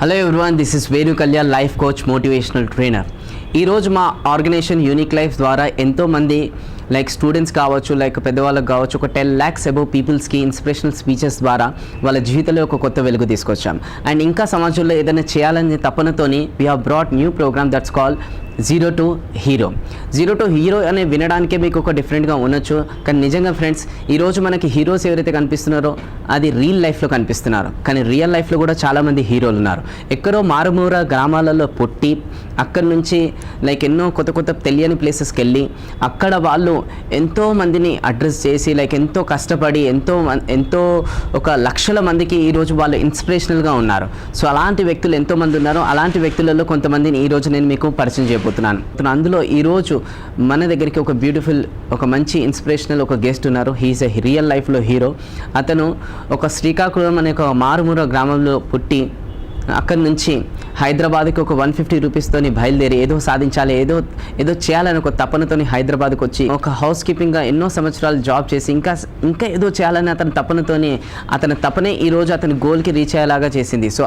Hello everyone, this is Venu Kalyan, life coach, motivational trainer. ఈరోజు మా organisation unique life ద్వారా ఎంతోమంది లైక్ స్టూడెంట్స్ కావచ్చు, లైక్ పెద్దవాళ్ళకి కావచ్చు, ఒక 10 lakhs అబౌవ్ పీపుల్స్కి ఇన్స్పిరేషనల్ స్పీచెస్ ద్వారా వాళ్ళ జీవితంలో ఒక కొత్త వెలుగు తీసుకొచ్చాం. అండ్ ఇంకా సమాజంలో ఏదైనా చేయాలనే తపనతోని we have brought new programme that's call zero to hero. Zero to hero అనే వినడానికే మీకు ఒక డిఫరెంట్గా ఉండొచ్చు, కానీ నిజంగా ఫ్రెండ్స్ ఈరోజు మనకి హీరోస్ ఎవరైతే కనిపిస్తున్నారో అది రియల్ లైఫ్లో కనిపిస్తున్నారు, కానీ రియల్ లైఫ్లో కూడా చాలామంది హీరోలు ఉన్నారు. ఎక్కడో మారుమూర గ్రామాలలో పుట్టి అక్కడి నుంచి లైక్ ఎన్నో కొత్త కొత్త తెలియని ప్లేసెస్కి వెళ్ళి అక్కడ వాళ్ళు ఎంతో మందిని అడ్రస్ చేసి లైక్ ఎంతో కష్టపడి ఎంతో ఒక లక్షల మందికి ఈరోజు వాళ్ళు ఇన్స్పిరేషనల్గా ఉన్నారు. సో అలాంటి వ్యక్తులు ఎంతోమంది ఉన్నారు. అలాంటి వ్యక్తులలో కొంతమందిని ఈరోజు నేను మీకు పరిచయం చేయబోతున్నాను. అందులో ఈరోజు మన దగ్గరికి ఒక బ్యూటిఫుల్, ఒక మంచి ఇన్స్పిరేషనల్ ఒక గెస్ట్ ఉన్నారు. హీఈస్ ఎ రియల్ లైఫ్లో హీరో. అతను ఒక శ్రీకాకుళం అనే ఒక మారుమూర గ్రామంలో పుట్టి అక్కడి నుంచి హైదరాబాద్కి ఒక 150 రూపీస్తోని బయలుదేరి ఏదో సాధించాలి, ఏదో చేయాలని ఒక తపనతోని హైదరాబాద్కి వచ్చి ఒక హౌస్ కీపింగ్గా ఎన్నో సంవత్సరాలు జాబ్ చేసి ఇంకా ఏదో చేయాలని అతని తపనతోని అతని తపనే ఈరోజు అతని గోల్కి రీచ్ అయ్యేలాగా చేసింది. సో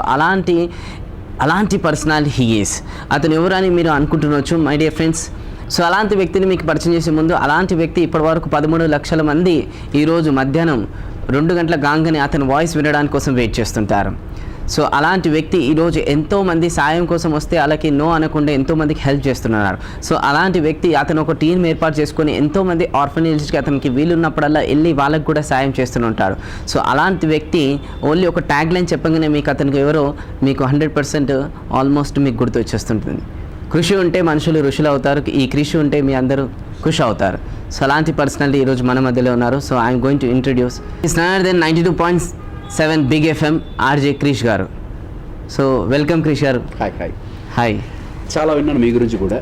అలాంటి పర్సనాలిటీ హీ ఈస్. అతను ఎవరని మీరు అనుకుంటున్నవచ్చు మై డియర్ ఫ్రెండ్స్. సో అలాంటి వ్యక్తిని మీకు పరిచయం చేసే ముందు, అలాంటి వ్యక్తి ఇప్పటివరకు 13 లక్షల మంది ఈరోజు మధ్యాహ్నం 2 గంటల గాంగని అతని వాయిస్ వినడానికి కోసం వెయిట్ చేస్తుంటారు. సో అలాంటి వ్యక్తి ఈరోజు ఎంతోమంది సాయం కోసం వస్తే అలాగే నో అనకుండా ఎంతోమందికి హెల్ప్ చేస్తున్నారు. సో అలాంటి వ్యక్తి అతను ఒక టీం ఏర్పాటు చేసుకొని ఎంతోమంది ఆర్ఫనేజ్కి అతనికి వీలున్నప్పుడల్లా వెళ్ళి వాళ్ళకి కూడా సాయం చేస్తుంటాడు. సో అలాంటి వ్యక్తి ఓన్లీ ఒక ట్యాగ్ లైన్ చెప్పగానే మీకు అతనికి ఎవరో మీకు 100% ఆల్మోస్ట్ మీకు గుర్తు వచ్చేస్తుంటుంది. కృషి ఉంటే మనుషులు ఋషులు అవుతారు, ఈ కృషి ఉంటే మీ అందరూ కృషి అవుతారు. సో అలాంటి పర్సనాలిటీ ఈరోజు మన మధ్యలో ఉన్నారు. So I'm going to introduce it's other then 92.7 big FM RJ Krish గారు. సో వెల్కమ్ క్రిష్ గారు. హాయ్. చాలా విన్నాను మీ గురించి కూడా.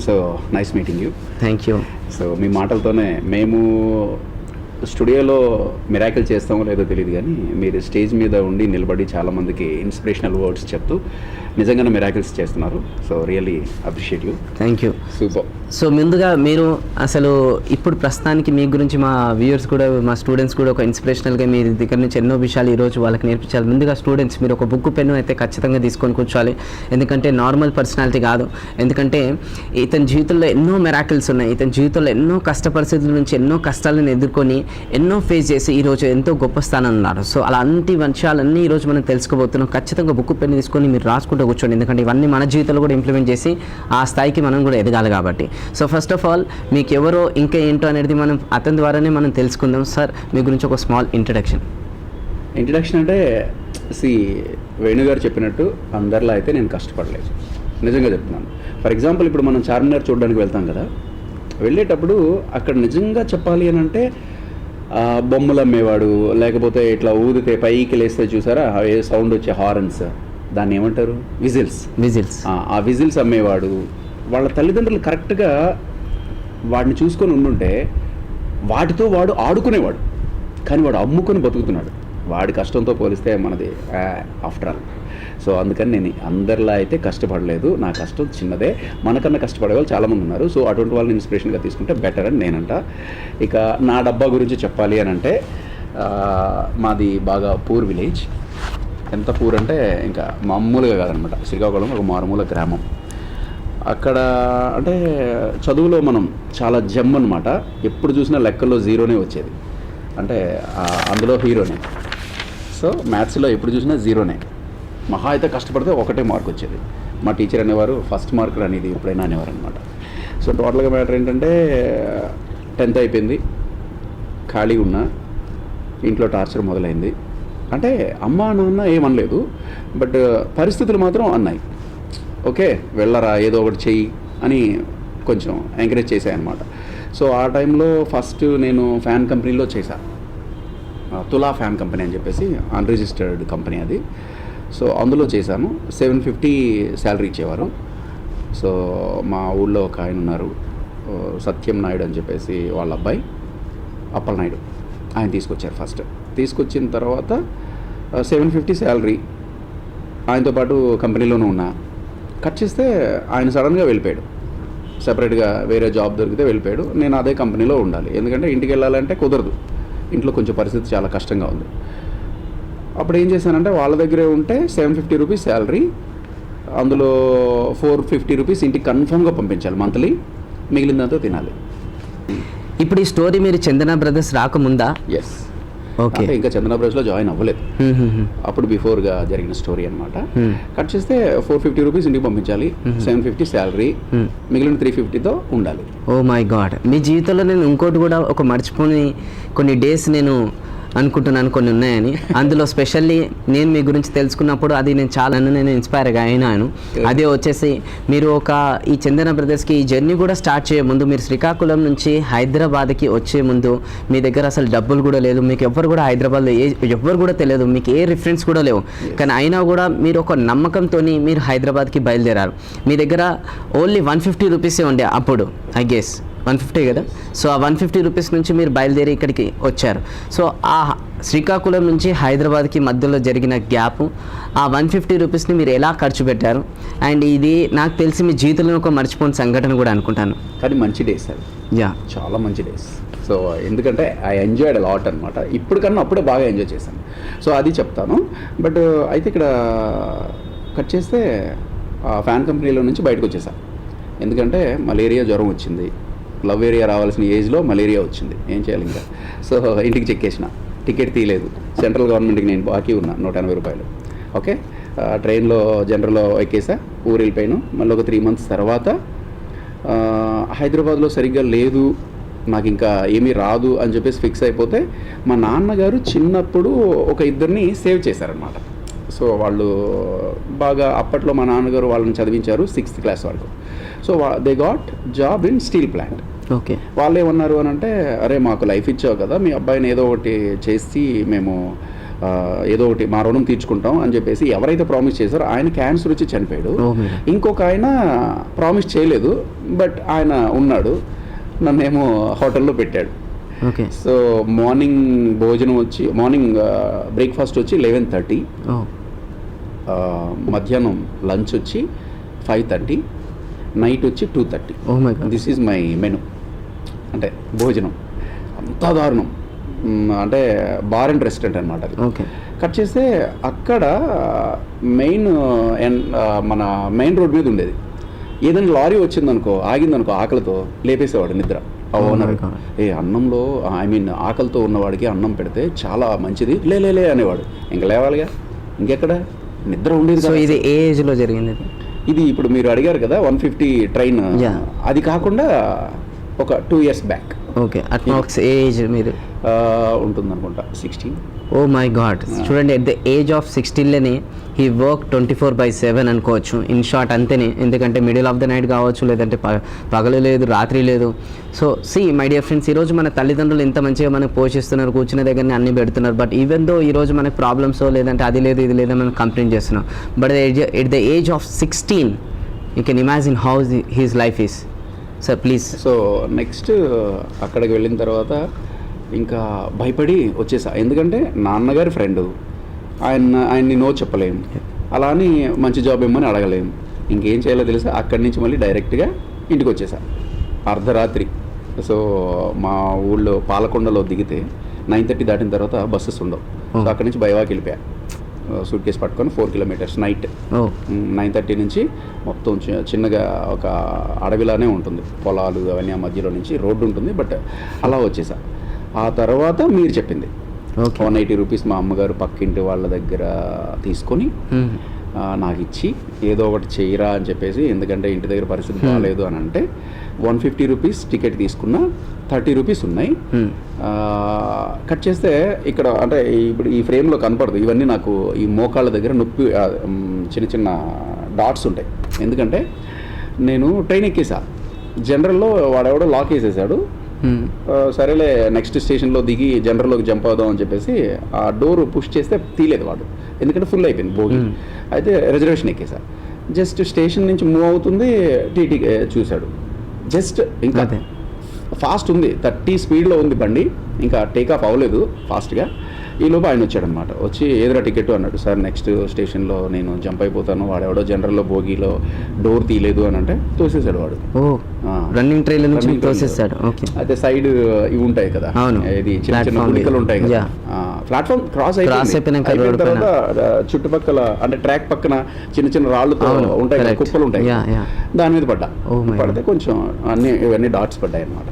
So nice meeting you. Thank you. So మీ మాటలతోనే మేము స్టూడియోలో మిరాకిల్ చేస్తామో లేదో తెలియదు, కానీ మీరు స్టేజ్ మీద ఉండి నిలబడి చాలామందికి ఇన్స్పిరేషనల్ వర్డ్స్ చెప్తూ నిజంగానే మిరాకిల్స్ చేస్తున్నారు. So really appreciate you. Thank you. Super. So ముందుగా మీరు అసలు ఇప్పుడు ప్రస్తుతానికి మీ గురించి మా వ్యూయర్స్ కూడా, మా స్టూడెంట్స్ కూడా ఒక ఇన్స్పిరేషనల్గా మీ దగ్గర నుంచి ఎన్నో విషయాలు ఈరోజు వాళ్ళకి నేర్పించాలి. ముందుగా స్టూడెంట్స్ మీరు ఒక బుక్ పెన్ను అయితే ఖచ్చితంగా తీసుకొని కూర్చోవాలి, ఎందుకంటే నార్మల్ పర్సనాలిటీ కాదు. ఎందుకంటే ఇతని జీవితంలో ఎన్నో మిరాకిల్స్ ఉన్నాయి. ఇతని జీవితంలో ఎన్నో కష్ట పరిస్థితుల నుంచి ఎన్నో కష్టాలను ఎదుర్కొని ఎన్నో ఫేస్ చేసి ఈరోజు ఎంతో గొప్ప స్థానం ఉన్నారు. సో అలాంటి విషయాలన్నీ ఈరోజు మనం తెలుసుకోబోతున్నాం. ఖచ్చితంగా బుక్ పెన్ను తీసుకొని మీరు రాసుకుంటూ కూర్చోండి, ఎందుకంటే ఇవన్నీ మన జీవితంలో కూడా ఇంప్లిమెంట్ చేసి ఆ స్థాయికి మనం కూడా ఎదగాలి కాబట్టి. సో ఫస్ట్ ఆఫ్ ఆల్ మీకు ఎవరో ఇంకా ఏంటో అనేది మనం అతని ద్వారానే మనం తెలుసుకుందాం. సార్ మీ గురించి ఒక స్మాల్ ఇంట్రడక్షన్ అంటే వేణు గారు చెప్పినట్టు అందరిలో అయితే నేను కష్టపడలేదు, నిజంగా చెప్తున్నాను. ఫర్ ఎగ్జాంపుల్ ఇప్పుడు మనం చార్మినార్ చూడడానికి వెళ్తాం కదా, వెళ్ళేటప్పుడు అక్కడ నిజంగా చెప్పాలి అని అంటే బొమ్మలు అమ్మేవాడు, లేకపోతే ఇట్లా ఊదితే పైకి లేస్తే చూసారా ఏ సౌండ్ వచ్చే హార్న్స్, దాన్ని ఏమంటారు, విజిల్స్. ఆ విజిల్స్ అమ్మేవాడు. వాళ్ళ తల్లిదండ్రులు కరెక్ట్గా వాడిని చూసుకొని ఉండుంటే వాటితో వాడు ఆడుకునేవాడు, కానీ వాడు అమ్ముకొని బతుకుతున్నాడు. వాడి కష్టంతో పోలిస్తే మనది ఆఫ్టర్ ఆల్. సో అందుకని నేను అందరిలా అయితే కష్టపడలేదు, నా కష్టం చిన్నదే. మనకన్నా కష్టపడే వాళ్ళు చాలామంది ఉన్నారు. సో అటువంటి వాళ్ళని ఇన్స్పిరేషన్గా తీసుకుంటే బెటర్ అని నేనంట. ఇక నా డబ్బా గురించి చెప్పాలి అని అంటే మాది బాగా పూర్ విలేజ్. ఎంత పూర్ అంటే ఇంకా మామూలుగా కాదనమాట. శ్రీకాకుళం ఒక మారుమూల గ్రామం. అక్కడ అంటే చదువులో మనం చాలా జమ్ అనమాట. ఎప్పుడు చూసినా లెక్కల్లో జీరోనే వచ్చేది, అంటే అందులో హీరోనే. సో మ్యాథ్స్లో ఎప్పుడు చూసినా జీరోనే. మహా అయితే కష్టపడితే 1 మార్క్ వచ్చేది. మా టీచర్ అనేవారు ఫస్ట్ మార్క్ అనేది ఎప్పుడైనా అనేవారు అనమాట. సో టోటల్గా మ్యాటర్ ఏంటంటే 10th అయిపోయింది, ఖాళీ ఉన్నా, ఇంట్లో టార్చర్ మొదలైంది. అంటే అమ్మ నాన్న ఏమనలేదు, బట్ పరిస్థితులు మాత్రం అన్నాయి. ఓకే వెళ్ళరా, ఏదో ఒకటి చెయ్యి అని కొంచెం ఎంకరేజ్ చేశాయన్నమాట. సో ఆ టైంలో ఫస్ట్ నేను ఫ్యాన్ కంపెనీలో చేశాను, తులా ఫ్యాన్ కంపెనీ అని చెప్పేసి అన్రిజిస్టర్డ్ కంపెనీ అది. సో అందులో చేశాను. 750 శాలరీ ఇచ్చేవారు. సో మా ఊళ్ళో ఒక ఆయన ఉన్నారు, సత్యం నాయుడు అని చెప్పేసి, వాళ్ళ అబ్బాయి అప్పలనాయుడు, ఆయన తీసుకొచ్చారు. ఫస్ట్ తీసుకొచ్చిన తర్వాత 750 శాలరీ, ఆయనతో పాటు కంపెనీలోనూ ఉన్నా. కట్ చేస్తే ఆయన సడన్గా వెళ్ళిపోయాడు, సెపరేట్గా వేరే జాబ్ దొరికితే వెళ్ళిపోయాడు. నేను అదే కంపెనీలో ఉండాలి, ఎందుకంటే ఇంటికి వెళ్ళాలంటే కుదరదు, ఇంట్లో కొంచెం పరిస్థితి చాలా కష్టంగా ఉంది. అప్పుడు ఏం చేశానంటే వాళ్ళ దగ్గరే ఉంటే 750 రూపీస్ శాలరీ, అందులో 450 రూపీస్ ఇంటికి కన్ఫర్మ్గా పంపించాలి మంత్లీ, మిగిలిందంతా తినాలి. ఇప్పుడు ఈ స్టోరీ మీరు చందన బ్రదర్స్ రాకముందా? ఎస్. ఓకే. అంటే ఇంకా చందన బ్రదర్స్లో జాయిన్ అవ్వలేదు, అప్పుడు బిఫోర్గా జరిగిన స్టోరీ అనమాట. కట్ చేస్తే 450 రూపీస్ ఇంటికి పంపించాలి, 750 శాలరీ, మిగిలిన 350తో ఉండాలి. ఓ మై గాడ్. మీ జీవితంలో నేను ఇంకోటి కూడా ఒక మర్చిపోని కొన్ని డేస్ నేను అనుకుంటున్నాను కొన్ని ఉన్నాయని. అందులో స్పెషల్లీ నేను మీ గురించి తెలుసుకున్నప్పుడు అది నేను చాలా నేను ఇన్స్పైర్గా అయినాను. అదే వచ్చేసి మీరు ఈ చందన బ్రదర్స్కి ఈ జర్నీ కూడా స్టార్ట్ చేయే ముందు, మీరు శ్రీకాకుళం నుంచి హైదరాబాద్కి వచ్చే ముందు మీ దగ్గర అసలు డబ్బులు కూడా లేదు, మీకు ఎవ్వరు కూడా హైదరాబాద్లో ఎవ్వరు కూడా తెలియదు, మీకు ఏ రిఫరెన్స్ కూడా లేవు. కానీ అయినా కూడా మీరు ఒక నమ్మకంతో మీరు హైదరాబాద్కి బయలుదేరారు. మీ దగ్గర ఓన్లీ 150 రూపీసే ఉండే అప్పుడు, ఐ గెస్ 150 కదా. సో ఆ 150 రూపీస్ నుంచి మీరు బయలుదేరి ఇక్కడికి వచ్చారు. సో ఆ శ్రీకాకుళం నుంచి హైదరాబాద్కి మధ్యలో జరిగిన గ్యాప్, ఆ 150 రూపీస్ని మీరు ఎలా ఖర్చు పెట్టారు? అండ్ ఇది నాకు తెలిసి మీ జీవితంలో ఒక మర్చిపోని సంఘటన కూడా అనుకుంటాను. కానీ మంచి డేస్ అవి, యా, చాలా మంచి డేస్. సో ఎందుకంటే ఐ ఎంజాయ్డ్ లాట్ అనమాట. ఇప్పుడు కన్నా అప్పుడే బాగా ఎంజాయ్ చేశాను. సో అది చెప్తాను. బట్ అయితే ఇక్కడ కట్ చేస్తే ఫ్యాన్ కంపెనీలో నుంచి బయటకు వచ్చేసాను. ఎందుకంటే మలేరియా జ్వరం వచ్చింది, లవ్ ఏరియా రావాల్సిన ఏజ్లో మలేరియా వచ్చింది, ఏం చేయాలి ఇంకా. సో ఇంటికి చెక్కేసిన, టికెట్ తీయలేదు, సెంట్రల్ గవర్నమెంట్కి నేను బాకీ ఉన్నా 180 రూపాయలు. ఓకే, ట్రైన్లో జనరల్లో ఎక్కేసా, ఊరు వెళ్ళిపోయాను. మళ్ళీ ఒక 3 months తర్వాత హైదరాబాద్లో సరిగ్గా లేదు, నాకు ఇంకా ఏమీ రాదు అని చెప్పేసి ఫిక్స్ అయిపోతే, మా నాన్నగారు చిన్నప్పుడు ఒక 2 సేవ్ చేశారనమాట. సో వాళ్ళు బాగా అప్పట్లో మా నాన్నగారు వాళ్ళని చదివించారు 6th class వరకు. So they got job in steel plant. Okay. వాళ్ళు ఏమన్నారు అని అంటే, అరే మాకు లైఫ్ ఇచ్చావు కదా, మీ అబ్బాయిని ఏదో ఒకటి చేసి మేము ఏదో ఒకటి మా రుణం తీర్చుకుంటాం అని చెప్పేసి ఎవరైతే ప్రామిస్ చేశారో ఆయన క్యాన్సర్ వచ్చి చనిపోయాడు. ఇంకొక ఆయన ప్రామిస్ చేయలేదు, బట్ ఆయన ఉన్నాడు, నన్నేమో హోటల్లో పెట్టాడు. ఓకే. సో మార్నింగ్ భోజనం వచ్చి, మార్నింగ్ బ్రేక్ఫాస్ట్ వచ్చి 11:30, మధ్యాహ్నం లంచ్ వచ్చి 5:30, నైట్ వచ్చి 2:30. This is my menu. అంటే భోజనం అంతా దారుణం. అంటే బార్ అండ్ రెస్టారెంట్ అనమాట అది. ఓకే. కట్ చేస్తే అక్కడ మన మెయిన్ రోడ్ మీద ఉండేది. ఏదైనా లారీ వచ్చిందనుకో, ఆగిందనుకో, ఆకలితో లేపేసేవాడు నిద్ర ఆ ఓనర్. అన్నంలో ఆకలితో ఉన్నవాడికి అన్నం పెడితే చాలా మంచిది, లే అనేవాడు. ఇంకా లేవాలిగా, ఇంకెక్కడ నిద్ర ఉండేది. సో ఇది ఏ ఏజ్లో జరిగింది? ఇది ఇప్పుడు మీరు అడిగారు కదా 150 ట్రైన్, అది కాకుండా ఒక 2 years back. Okay. At max age మీరు ఉంటుంది అనుకుంటా 16. Oh my god. చూడండి, ఎట్ ద ఏజ్ ఆఫ్ 16లోనే హీ వర్క్ 24/7 అనుకోవచ్చు. ఇన్ షార్ట్ అంతేనే. ఎందుకంటే మిడిల్ ఆఫ్ ద నైట్ కావచ్చు, లేదంటే పగలు లేదు, రాత్రి లేదు. సో మై డియర్ ఫ్రెండ్స్, ఈరోజు మన తల్లిదండ్రులు ఎంత మంచిగా మనకు పోషిస్తున్నారు, కూర్చునే దగ్గరనే అన్ని పెడుతున్నారు. బట్ ఈవెన్ దో ఈరోజు మనకు ప్రాబ్లమ్స్ లేదంటే అది లేదు ఇది లేదని మనం కంప్లైంట్ చేస్తున్నాం. But at the age of 16 you can imagine how he's life is. Sir please. So next అక్కడికి వెళ్ళిన తర్వాత ఇంకా భయపడి వచ్చేసా. ఎందుకంటే నాన్నగారి ఫ్రెండు, ఆయన్ని నో చెప్పలేం, అలా అని మంచి జాబ్ ఇమ్మని అడగలేం. ఇంకేం చేయాలో తెలుసా, అక్కడి నుంచి మళ్ళీ డైరెక్ట్గా ఇంటికి వచ్చేసా అర్ధరాత్రి. సో మా ఊళ్ళో పాలకొండలో దిగితే 9:30 దాటిన తర్వాత బస్సెస్ ఉండవు. సో అక్కడి నుంచి బైవాకి వెళ్ళిపోయా, సూట్ కేసు పట్టుకొని 4 kilometers నైట్. 9:30 నుంచి మొత్తం చిన్నగా ఒక అడవిలానే ఉంటుంది, పొలాలు అవన్నీ, ఆ మధ్యలో నుంచి రోడ్డు ఉంటుంది. బట్ అలా వచ్చేసా. ఆ తర్వాత మీరు చెప్పింది 180 రూపీస్ మా అమ్మగారు పక్కింటి వాళ్ళ దగ్గర తీసుకొని నాకు ఇచ్చి ఏదో ఒకటి చేయరా అని చెప్పేసి, ఎందుకంటే ఇంటి దగ్గర పరిస్థితి బాగాలేదు అని అంటే 150 రూపీస్ టికెట్ తీసుకున్నా, 30 రూపీస్ ఉన్నాయి. కట్ చేస్తే ఇక్కడ అంటే ఇప్పుడు ఈ ఫ్రేమ్లో కనపడదు, ఇవన్నీ నాకు ఈ మోకాళ్ళ దగ్గర నొప్పి, చిన్న చిన్న డాట్స్ ఉంటాయి. ఎందుకంటే నేను ట్రైన్ ఎక్కేసా, జనరల్లో వాడెవడో లాక్ వేసేసాడు. సరేలే నెక్స్ట్ స్టేషన్లో దిగి జనరల్లోకి జంప్ అవుదాం అని చెప్పేసి ఆ డోర్ పుష్ చేస్తే తీయలేదు వాడు, ఎందుకంటే ఫుల్ అయిపోయింది బోగి. అయితే రిజర్వేషన్ ఎక్కేసా. జస్ట్ స్టేషన్ నుంచి మూవ్ అవుతుంది, టీటీ చూశాడు. జస్ట్ ఇంకా ఫాస్ట్ ఉంది, 30 స్పీడ్లో ఉంది బండి, ఇంకా టేక్ ఆఫ్ అవ్వలేదు ఫాస్ట్గా. ఈలోపు ఆయన వచ్చాడనమాట. వచ్చి ఏదైనా టికెట్ అన్నాడు. సార్ నెక్స్ట్ స్టేషన్లో నేను జంప్ అయిపోతాను, వాడెవడో జనరల్లో బోగీలో డోర్ తీయలేదు అని అంటే తోసేసాడు వాడు. రన్నింగ్ ట్రైన్ నుంచి తోసేసాడు. అయితే సైడ్ ఇవి ఉంటాయి కదా, ఇది చిన్న చిన్న గుడికలు ఉంటాయి కదా, ప్లాట్ఫామ్ క్రాస్ అయిపోయినాక అయిపోయిన road తర్వాత చుట్టుపక్కల అంటే ట్రాక్ పక్కన చిన్న చిన్న రాళ్ళతో అవును, ఉంటాయి కదా, correct. కుప్పలు ఉంటాయి, Yeah, yeah. దాని మీద పడ్డా. Oh my పడితే కొంచెం ఇవన్నీ డాట్స్ పడ్డాయి అనమాట.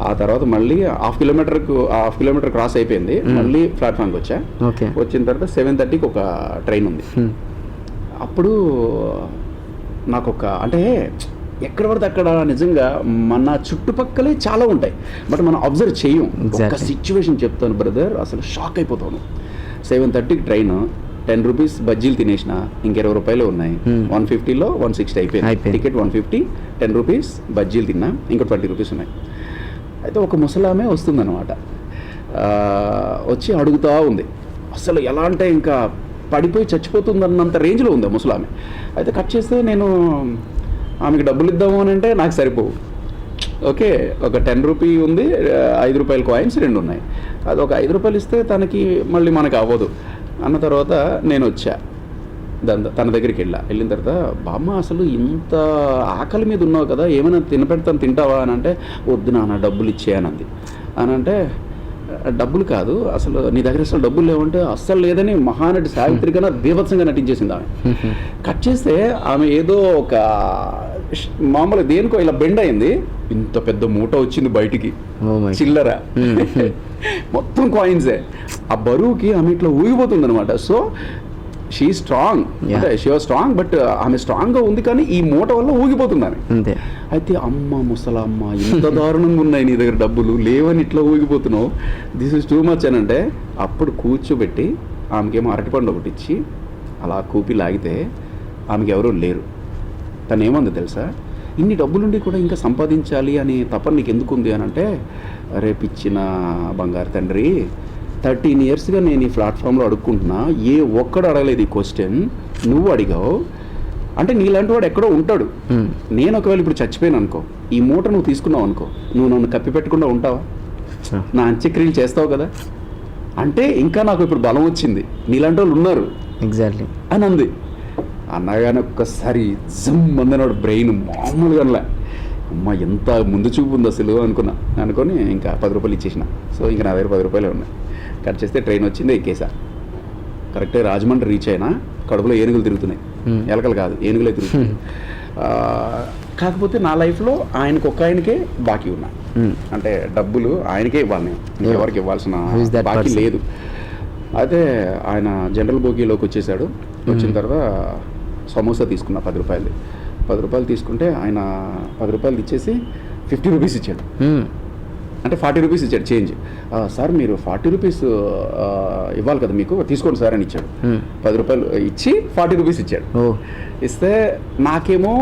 ఆ తర్వాత మళ్ళీ హాఫ్ కిలోమీటర్ క్రాస్ అయిపోయింది, మళ్ళీ ప్లాట్ఫామ్కి వచ్చా. ఓకే. వచ్చిన తర్వాత 7:30కి ఒక ట్రైన్ ఉంది. అప్పుడు నాకు అంటే ఎక్కడ పడితే అక్కడ నిజంగా మన చుట్టుపక్కలే చాలా ఉంటాయి, బట్ మనం అబ్జర్వ్ చేయం. ఒక సిచ్యువేషన్ చెప్తాను బ్రదర్, అసలు షాక్ అయిపోతాను. 7:30కి ట్రైన్, 10 రూపీస్ బజ్జీలు తినేసిన, ఇంక 20 రూపాయలు ఉన్నాయి. 150లో 160 అయిపోయింది టికెట్. 150, 10 రూపీస్ బజ్జీలు తిన్నా, ఇంకో 20 రూపీస్ ఉన్నాయి. అయితే ఒక ముసలామే వస్తుందన్నమాట, వచ్చి అడుగుతూ ఉంది. అసలు ఎలా అంటే ఇంకా పడిపోయి చచ్చిపోతుందన్నంత రేంజ్లో ఉంది ముసలామె. అయితే కట్ చేస్తే నేను ఆమెకి డబ్బులు ఇద్దాము అని అంటే నాకు సరిపోవు. ఓకే, ఒక 10 రూపీ ఉంది, 5 రూపాయల కాయిన్స్ 2 ఉన్నాయి. అది ఒక 5 రూపాయలు ఇస్తే తనకి మళ్ళీ మనకు అవ్వదు అన్న తర్వాత నేను వచ్చా. తన దగ్గరికి వెళ్ళిన తర్వాత, బామ్మ అసలు ఇంత ఆకలి మీద ఉన్నావు కదా, ఏమైనా తినపెడతాను తింటావా అని అంటే, వద్దు నాన్న డబ్బులు ఇచ్చేయనంది. అని అంటే, డబ్బులు కాదు అసలు నీ దగ్గర అసలు డబ్బులు లేవంటే, అస్సలు లేదని మహానటి సావిత్రి కన్నా బీభత్సంగా నటించేసింది ఆమె. కట్ చేస్తే ఆమె ఏదో ఒక మామూలు దేనికో ఇలా బెండ్ అయింది, ఇంత పెద్ద మూట వచ్చింది బయటికి, చిల్లర మొత్తం కాయిన్సే. ఆ బరువుకి ఆమె ఇట్లా ఊగిపోతుంది అనమాట. సో షీ స్ట్రాంగ్, అంటే షీ వాజ్ స్ట్రాంగ్, బట్ ఆమె స్ట్రాంగ్గా ఉంది కానీ ఈ మూట వల్ల ఊగిపోతుంది ఆమె. అయితే అమ్మ ముసలమ్మ ఇంత దారుణంగా ఉన్నాయి నీ దగ్గర డబ్బులు లేవని ఇట్లా ఊగిపోతున్నావు, దిస్ ఇస్ టూ మచ్ అని అంటే, అప్పుడు కూర్చోబెట్టి ఆమెకేమో అరటిపండు ఒకటి ఇచ్చి అలా కూపి లాగితే ఆమెకి ఎవరూ లేరు. తను ఏమంది తెలుసా, ఇన్ని డబ్బులుండి కూడా ఇంకా సంపాదించాలి అని తపన నీకు ఎందుకు ఉంది అని అంటే, రేపు ఇచ్చిన బంగారు తండ్రి 13 ఇయర్స్గా నేను ఈ ప్లాట్ఫామ్లో అడుక్కుంటున్నా, ఏ ఒక్కడు అడగలేదు ఈ క్వశ్చన్, నువ్వు అడిగావు అంటే నీలాంటి వాడు ఎక్కడో ఉంటాడు. నేను ఒకవేళ ఇప్పుడు చచ్చిపోయాను అనుకో, ఈ మూట నువ్వు తీసుకున్నావు అనుకో, నువ్వు నన్ను కప్పి పెట్టకుండా ఉంటావా? నా అంత్యక్రియలు చేస్తావు కదా, అంటే ఇంకా నాకు ఇప్పుడు బలం వచ్చింది, నీలాంటి వాళ్ళు ఉన్నారు ఎగ్జాక్ట్లీ అని అంది. అన్నగానే ఒక్కసారి జమ్ అందనాడు బ్రెయిన్ మామూలుగా అనలే. అమ్మ ఎంత ముందు చూపు ఉంది అసలు అనుకొని ఇంకా 10 రూపాయలు ఇచ్చేసిన. సో ఇంకా నా దగ్గర 10 రూపాయలే ఉన్నాయి. కట్ చేస్తే ట్రైన్ వచ్చింది, ఎక్కేసా. కరెక్ట్గా రాజమండ్రి రీచ్ అయినా, కడుపులో ఏనుగులు తిరుగుతున్నాయి, ఎలకలు కాదు ఏనుగులే తిరుగుతున్నాయి. కాకపోతే నా లైఫ్లో ఆయనకు ఒక్క ఆయనకే బాకీ ఉన్నా, అంటే డబ్బులు ఆయనకే ఇవ్వాలి, ఎవరికి ఇవ్వాల్సిన బాకీ లేదు. అయితే ఆయన జనరల్ బోగీలోకి వచ్చేసాడు. వచ్చిన తర్వాత సమోసా తీసుకున్నా 10 రూపాయలు. 10 రూపాయలు తీసుకుంటే ఆయన 10 రూపాయలు ఇచ్చేసి 50 రూపీస్ ఇచ్చాడు, అంటే 40 రూపీస్ ఇచ్చాడు చేంజ్. సార్ మీరు 40 రూపీస్ ఇవ్వాలి కదా మీకు, తీసుకోండి సార్ అని ఇచ్చాడు. 10 రూపాయలు ఇచ్చి 40 రూపీస్ ఇచ్చాడు. ఇస్తే నాకేమో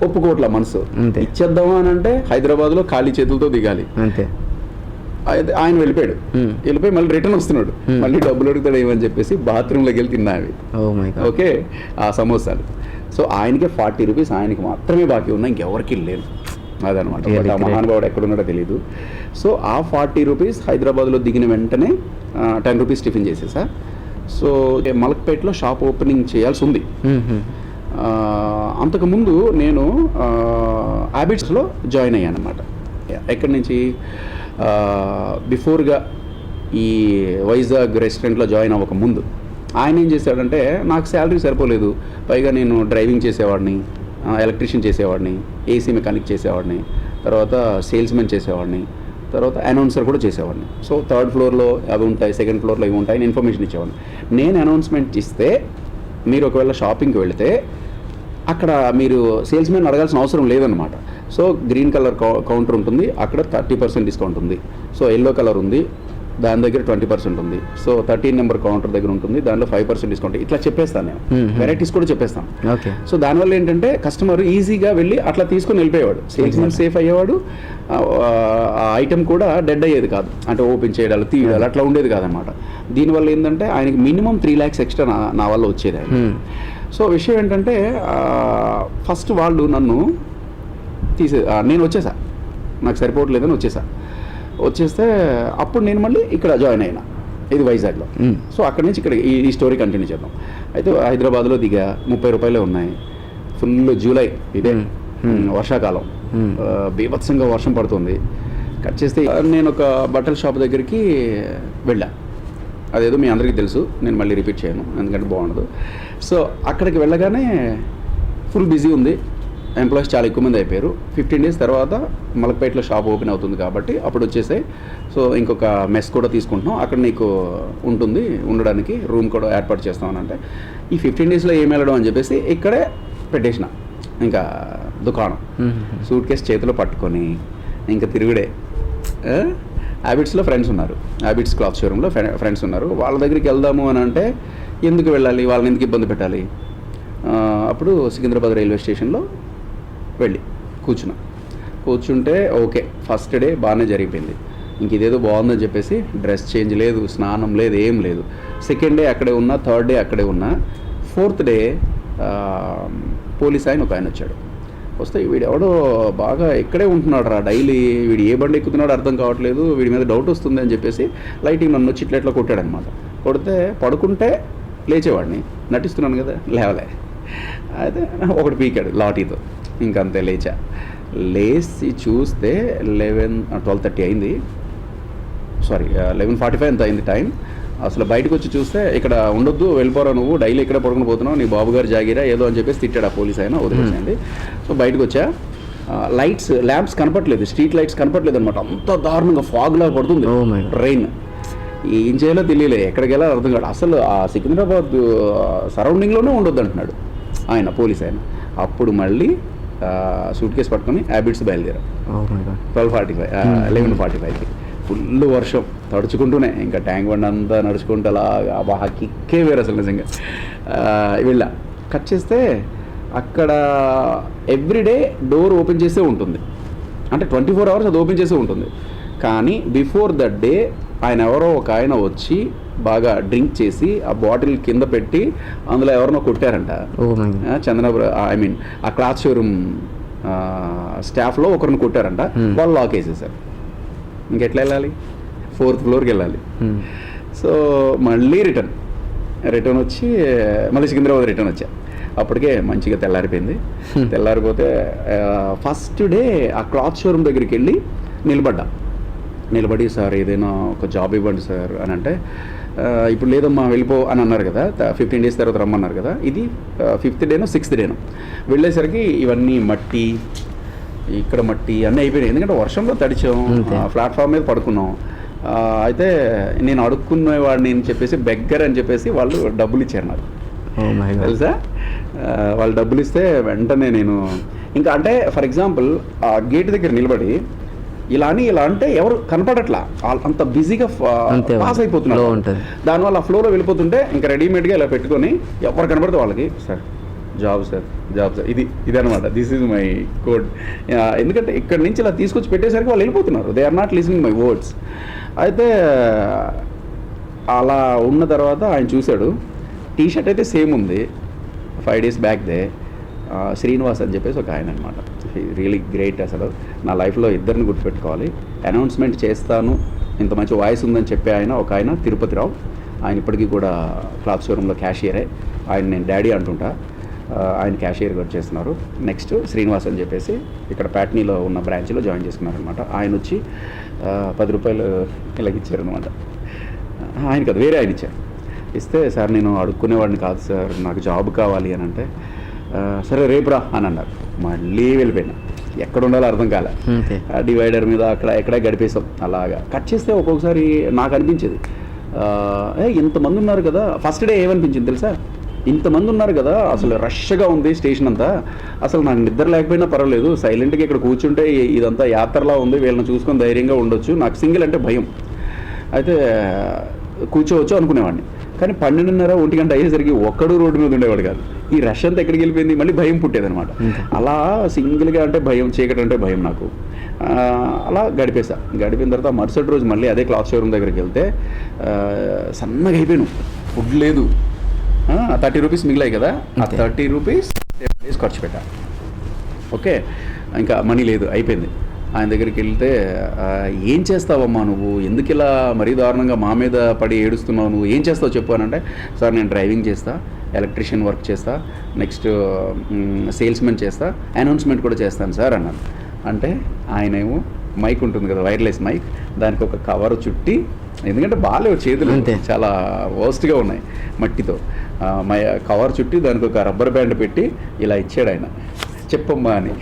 ఒప్పుకోవట్ల మనసు, ఇచ్చేద్దామా అని అంటే హైదరాబాద్లో ఖాళీ చేతులతో దిగాలి అంతే. ఆయన వెళ్ళిపోయి మళ్ళీ రిటర్న్ వస్తున్నాడు, మళ్ళీ డబ్బులు అడుగుతాడు ఏమని చెప్పేసి బాత్రూంలోకి వెళ్ళి తిన్నా అవి. ఓకే, ఆ సమోసాలు. సో ఆయనకే 40 రూపీస్ ఆయనకి మాత్రమే బాకీ ఉన్నా, ఇంకెవరికి లేదు. అదనమాట. ఆ మహానుభావుడు ఎక్కడున్నాడో తెలీదు. సో ఆ 40 రూపీస్ హైదరాబాద్లో దిగిన వెంటనే 10 రూపీస్ టిఫిన్ చేసేసా. సో మలక్పేటలో షాప్ ఓపెనింగ్ చేయాల్సి ఉంది. అంతకుముందు నేను హ్యాబిట్స్లో జాయిన్ అయ్యాను అనమాట. ఎక్కడి నుంచి, బిఫోర్గా ఈ వైజాగ్ రెస్టారెంట్లో జాయిన్ అవ్వక ముందు ఆయన ఏం చేశాడంటే, నాకు శాలరీ సరిపోలేదు, పైగా నేను డ్రైవింగ్ చేసేవాడిని, ఎలక్ట్రీషియన్ చేసేవాడిని, ఏసీ మెకానిక్ చేసేవాడిని, తర్వాత సేల్స్మెన్ చేసేవాడిని, తర్వాత అనౌన్సర్ కూడా చేసేవాడిని. సో 3rd ఫ్లోర్లో అవి ఉంటాయి, 2nd ఫ్లోర్లో ఇవి ఉంటాయి, ఇన్ఫర్మేషన్ ఇచ్చేవాడిని. నేను అనౌన్స్మెంట్ ఇస్తే, మీరు ఒకవేళ షాపింగ్కి వెళితే అక్కడ మీరు సేల్స్మెన్ అడగాల్సిన అవసరం లేదనమాట. సో గ్రీన్ కలర్ కౌంటర్ ఉంటుంది, అక్కడ 30% డిస్కౌంట్ ఉంది. సో ఎల్లో కలర్ ఉంది, దాని దగ్గర 20% ఉంది. సో 13 నెంబర్ కౌంటర్ దగ్గర ఉంటుంది, దానిలో 5% డిస్కౌంట్. ఇట్లా చెప్పేస్తాను నేను, వెరైటీస్ కూడా చెప్పేస్తాను. ఓకే. సో దానివల్ల ఏంటంటే కస్టమర్ ఈజీగా వెళ్ళి అట్లా తీసుకొని వెళ్ళిపోయేవాడు, సేల్స్మెన్ సేఫ్ అయ్యేవాడు, ఆ ఐటమ్ కూడా డెడ్ అయ్యేది కాదు, అంటే ఓపెన్ చేయడాలు తీయడాలు అట్లా ఉండేది కాదనమాట. దీనివల్ల ఏంటంటే ఆయనకి మినిమం 3 lakhs ఎక్స్ట్రా నా వల్ల వచ్చేది. సో విషయం ఏంటంటే, ఫస్ట్ వాళ్ళు నన్ను నేను వచ్చేసా, నాకు సరిపోవట్లేదని వచ్చేస్తే అప్పుడు నేను మళ్ళీ ఇక్కడ జాయిన్ అయినా, ఇది వైజాగ్లో. సో అక్కడి నుంచి ఇక్కడ ఈ స్టోరీ కంటిన్యూ చేద్దాం. అయితే హైదరాబాద్లో దిగా, 30 రూపాయలే ఉన్నాయి. ఫుల్ జూలై, ఇదే వర్షాకాలం, బీభత్సంగా వర్షం పడుతుంది. కట్ చేస్తే నేను ఒక బట్టల షాప్ దగ్గరికి వెళ్ళా. అదేదో మీ అందరికీ తెలుసు, నేను మళ్ళీ రిపీట్ చేయను ఎందుకంటే బాగుండదు. సో అక్కడికి వెళ్ళగానే ఫుల్ బిజీ ఉంది, ఎంప్లాయీస్ చాలా ఎక్కువ మంది అయిపోయారు. 15 days తర్వాత మలక్పేటలో షాప్ ఓపెన్ అవుతుంది కాబట్టి అప్పుడు వచ్చేసాయి. సో ఇంకొక మెస్ కూడా తీసుకుంటున్నాం, అక్కడ నీకు ఉంటుంది ఉండడానికి రూమ్ కూడా ఏర్పాటు చేస్తామని అంటే ఈ 15 daysలో ఏం వెళ్ళడం అని చెప్పేసి ఇక్కడే పెట్టేసిన ఇంకా దుకాణం. సూట్ కేసు చేతిలో పట్టుకొని ఇంకా తిరుగుడే. హ్యాబిట్స్లో ఫ్రెండ్స్ ఉన్నారు, హ్యాబిట్స్ క్లాత్ షోరూంలో ఫ్రెండ్స్ ఉన్నారు. వాళ్ళ దగ్గరికి వెళ్దాము అని అంటే ఎందుకు వెళ్ళాలి, వాళ్ళని ఎందుకు ఇబ్బంది పెట్టాలి. అప్పుడు సికింద్రాబాద్ రైల్వే స్టేషన్లో వెళ్ళి కూర్చుంటే ఓకే, ఫస్ట్ డే బాగానే జరిగిపోయింది. ఇంక ఇదేదో బాగుందని చెప్పేసి డ్రెస్ చేంజ్ లేదు, స్నానం లేదు, ఏం లేదు. సెకండ్ డే అక్కడే ఉన్నా, థర్డ్ డే అక్కడే ఉన్నా. ఫోర్త్ డే పోలీస్ ఆయన ఒక ఆయన వచ్చాడు. వస్తే వీడు ఎవడో బాగా ఇక్కడే ఉంటున్నాడు రా డైలీ, వీడు ఏ బండి ఎక్కుతున్నాడో అర్థం కావట్లేదు, వీడి మీద డౌట్ వస్తుంది అని చెప్పేసి లైటింగ్ నన్ను వచ్చి ఇట్లా కొట్టాడనమాట. కొడితే పడుకుంటే లేచేవాడిని, నటిస్తున్నాను కదా, లేవలే. అయితే ఒకటి పీకాడు లాఠీతో, ఇంకంతే లేచి చూస్తే 12:30 అయింది, సారీ 11:45 ఎంత అయింది టైం. అసలు బయటకు వచ్చి చూస్తే ఇక్కడ ఉండొద్దు, వెళ్ళిపోరా నువ్వు, డైలీ ఇక్కడే పడుకుని పోతున్నావు, నీ బాబు గారు జాగిరా ఏదో అని చెప్పేసి తిట్టాడు ఆ పోలీస్ అయినా, వదిలేసేయండి. సో బయటకు వచ్చా, ల్యాంప్స్ కనపట్లేదు, స్ట్రీట్ లైట్స్ కనపట్లేదు అనమాట. అంత దారుణంగా ఫాగ్ లాగా పడుతుంది, ట్రైన్. ఏం చేయాలో తెలియలే, ఎక్కడికి వెళ్ళాలో అర్థం కాదు. అసలు ఆ సికింద్రాబాద్ సరౌండింగ్లోనే ఉండొద్దు అంటున్నాడు ఆయన, పోలీస్ ఆయన. అప్పుడు మళ్ళీ సూట్ కేసు పట్టుకొని హ్యాబిట్స్ బయలుదేరాం. 11:45కి ఫుల్ వర్షం తడుచుకుంటూనే ఇంకా ట్యాంక్ బండ్ అంతా నడుచుకుంటూ అలాగా బాగా కిక్కే వేరు అసలు నిజంగా. వెళ్ళా, కట్ చేస్తే అక్కడ ఎవ్రీడే డోర్ ఓపెన్ చేసే ఉంటుంది, అంటే 24 hours అది ఓపెన్ చేసే ఉంటుంది. కానీ బిఫోర్ దట్ డే ఆయన ఎవరో ఒక ఆయన వచ్చి బాగా డ్రింక్ చేసి ఆ బాటిల్ కింద పెట్టి అందులో ఎవరినో కొట్టారంట. చందనాపురం ఆ క్లాత్ షోరూమ్ స్టాఫ్లో ఒకరిని కొట్టారంట, వాళ్ళు లాక్ వేసేసారు. ఇంకెట్లా వెళ్ళాలి, 4th floorకి వెళ్ళాలి. సో మళ్ళీ రిటర్న్ వచ్చి మళ్ళీ సికింద్రాబాద్ రిటర్న్ వచ్చా. అప్పటికే మంచిగా తెల్లారిపోయింది. తెల్లారిపోతే ఫస్ట్ డే ఆ క్లాత్ షోరూమ్ దగ్గరికి వెళ్ళి నిలబడి సార్ ఏదైనా ఒక జాబ్ ఇవ్వండి సార్ అని అంటే, ఇప్పుడు లేదమ్మా వెళ్ళిపో అని అన్నారు కదా, 15 days తర్వాత రమ్మన్నారు కదా. ఇది 5th డేనో 6th డేనో వెళ్ళేసరికి ఇవన్నీ మట్టి, ఇక్కడ మట్టి అన్నీ అయిపోయినాయి. ఎందుకంటే వర్షంలో తడిచాం, ప్లాట్ఫామ్ మీద పడుకున్నాం. అయితే నేను అడుక్కునేవాడిని అని చెప్పేసి బెగ్గర్ అని చెప్పేసి వాళ్ళు డబ్బులు ఇచ్చారు నాకు, తెలుసా. వాళ్ళు డబ్బులు ఇస్తే వెంటనే నేను ఇంకా అంటే ఫర్ ఎగ్జాంపుల్ ఆ గేట్ దగ్గర నిలబడి ఇలా అంటే ఎవరు కనపడట్లా, అంత బిజీగా పాస్ అయిపోతున్నారు. దానివల్ల ఆ ఫ్లోలో వెళ్ళిపోతుంటే ఇంకా రెడీమేడ్గా ఇలా పెట్టుకొని ఎవరు కనపడితే వాళ్ళకి సార్ జాబ్ సార్ ఇది అనమాట. This is my code. ఎందుకంటే ఇక్కడ నుంచి ఇలా తీసుకొచ్చి పెట్టేసరికి వాళ్ళు వెళ్ళిపోతున్నారు, they are not listening my words. అయితే అలా ఉన్న తర్వాత ఆయన చూశాడు, టీ షర్ట్ అయితే సేమ్ ఉంది, 5 days బ్యాక్దే. శ్రీనివాస్ అని చెప్పేసి ఒక ఆయన అనమాట, రియలీ గ్రేట్. అసలు నా లైఫ్లో ఇద్దరిని గుర్తుపెట్టుకోవాలి. అనౌన్స్మెంట్ చేస్తాను, ఇంత మంచి వాయిస్ ఉందని చెప్పే ఆయన ఒక ఆయన తిరుపతిరావు. ఆయన ఇప్పటికీ కూడా క్లాత్ షోరూంలో క్యాషియరే, ఆయన నేను డాడీ అంటుంటా. ఆయన క్యాషియర్ కూడా చేస్తున్నారు. నెక్స్ట్ శ్రీనివాస్ అని చెప్పేసి ఇక్కడ ప్యాట్నీలో ఉన్న బ్రాంచ్లో జాయిన్ చేసుకున్నారనమాట. ఆయన వచ్చి 10 రూపాయలు ఇలాగ ఇచ్చారనమాట. ఆయన కదా వేరే ఆయన ఇచ్చారు. ఇస్తే సార్ నేను అడుక్కునేవాడిని కాదు సార్, నాకు జాబ్ కావాలి అని అంటే సరే రేపు రా అని అన్నారు. మళ్ళీ వెళ్ళిపోయినా, ఎక్కడ ఉండాలో అర్థం కాలే. డివైడర్ మీద అక్కడ ఎక్కడ గడిపేసాం. అలాగా కట్ చేస్తే ఒక్కొక్కసారి నాకు అనిపించేది ఇంతమంది ఉన్నారు కదా. ఫస్ట్ డే ఏమనిపించింది తెలుసా, ఇంతమంది ఉన్నారు కదా, అసలు రష్గా ఉంది స్టేషన్ అంతా, అసలు నాకు నిద్ర లేకపోయినా పర్వాలేదు, సైలెంట్గా ఇక్కడ కూర్చుంటే ఇదంతా యాత్రలా ఉంది, వీళ్ళని చూసుకొని ధైర్యంగా ఉండొచ్చు. నాకు సింగిల్ అంటే భయం, అయితే కూర్చోవచ్చు అనుకునేవాడిని. కానీ 12:30 1 గంట అయ్యేసరికి ఒక్కడు రోడ్డు మీద ఉండేవాడు కాదు. ఈ రష్ అంతా ఎక్కడికి వెళ్ళిపోయింది, మళ్ళీ భయం పుట్టేదనమాట. అలా సింగిల్గా అంటే భయం, చీకటి అంటే భయం నాకు. అలా గడిపిన తర్వాత మరుసటి రోజు మళ్ళీ అదే క్లాత్ షోరూమ్ దగ్గరికి వెళ్తే సన్నగా అయిపోయాను, ఫుడ్ లేదు. 30 రూపీస్ మిగిలాయి కదా, ఆ 30 రూపీస్ 7 days ఖర్చు పెట్టా. ఓకే, ఇంకా మనీ లేదు, అయిపోయింది. ఆయన దగ్గరికి వెళ్తే ఏం చేస్తావమ్మా నువ్వు, ఎందుకు ఇలా మరీ దారుణంగా మా మీద పడి ఏడుస్తున్నావు, నువ్వు ఏం చేస్తావు చెప్పు అని అంటే, సార్ నేను డ్రైవింగ్ చేస్తా, ఎలక్ట్రీషియన్ వర్క్ చేస్తా, నెక్స్ట్ సేల్స్మెన్ చేస్తా, అనౌన్స్మెంట్ కూడా చేస్తాను సార్ అన్నాను. అంటే ఆయనేమో మైక్ ఉంటుంది కదా, వైర్లెస్ మైక్, దానికి ఒక కవర్ చుట్టి ఎందుకంటే బాగాలేవు చేతులు, అంతే. చాలా వర్స్ట్గా ఉన్నాయి మట్టితో. కవర్ చుట్టి దానికి ఒక రబ్బర్ బ్యాండ్ పెట్టి ఇలా ఇచ్చాడు ఆయన, చెప్పమ్మా అని.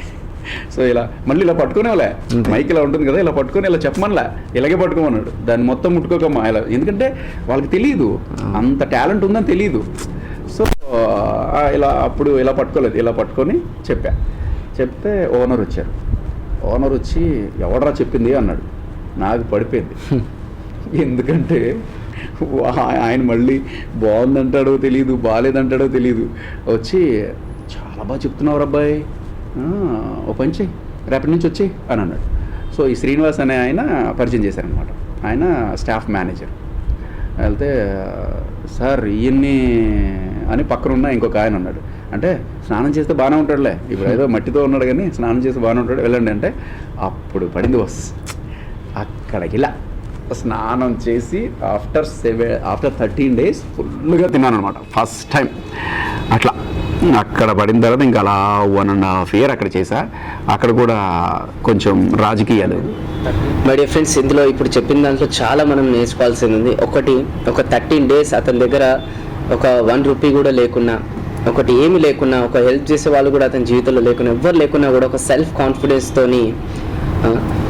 సో ఇలా మళ్ళీ ఇలా పట్టుకునేవాళ్ళే, మైక్ ఇలా ఉంటుంది కదా, ఇలా పట్టుకొని ఇలా చెప్పమనిలా, ఇలాగే పట్టుకోమన్నాడు, దాన్ని మొత్తం ముట్టుకోకమ్మా ఇలా. ఎందుకంటే వాళ్ళకి తెలియదు, అంత టాలెంట్ ఉందని తెలియదు. సో ఇలా అప్పుడు ఇలా పట్టుకోలేదు, ఇలా పట్టుకొని చెప్తే ఓనర్ వచ్చారు. ఓనర్ వచ్చి ఎవడరా చెప్పింది అన్నాడు. నాకు పడిపోయింది, ఎందుకంటే ఆయన మళ్ళీ బాగుందంటాడో తెలియదు, బాగాలేదంటాడో తెలియదు. వచ్చి చాలా బాగా చెప్తున్నావు అబ్బాయి, ఓ పని చెయ్యి, రేపటి నుంచి వచ్చి అని అన్నాడు. సో ఈ శ్రీనివాస్ అనే ఆయన పరిచయం చేశారనమాట. ఆయన స్టాఫ్ మేనేజర్. వెళ్తే సార్ ఈయన్ని అని పక్కన ఉన్న ఇంకొక ఆయన ఉన్నాడు. అంటే స్నానం చేస్తే బాగానే ఉంటాడులే, ఇప్పుడు ఏదో మట్టితో ఉన్నాడు కానీ స్నానం చేస్తే బాగానే ఉంటాడు, వెళ్ళండి అంటే అప్పుడు పడింది బస్. అక్కడికి ఇలా స్నానం చేసి ఆఫ్టర్ 13 days ఫుల్గా తిన్నాను అనమాట, ఫస్ట్ టైం అట్లా. అక్కడ పడిన తర్వాత ఇంకా అలా 1.5 year అక్కడ చేశా. అక్కడ కూడా కొంచెం రాజకీయాలు. మై డియర్ ఫ్రెండ్స్, ఇందులో ఇప్పుడు చెప్పిన దాంట్లో చాలా మనం నేర్చుకోవాల్సింది ఉంది. ఒక 13 days అతని దగ్గర ఒక 1 rupee కూడా లేకున్నా, ఒకటి ఏమి లేకున్నా, ఒక హెల్ప్ చేసే వాళ్ళు కూడా అతని జీవితంలో లేకున్నా, ఎవ్వరు లేకున్నా కూడా ఒక సెల్ఫ్ కాన్ఫిడెన్స్తోని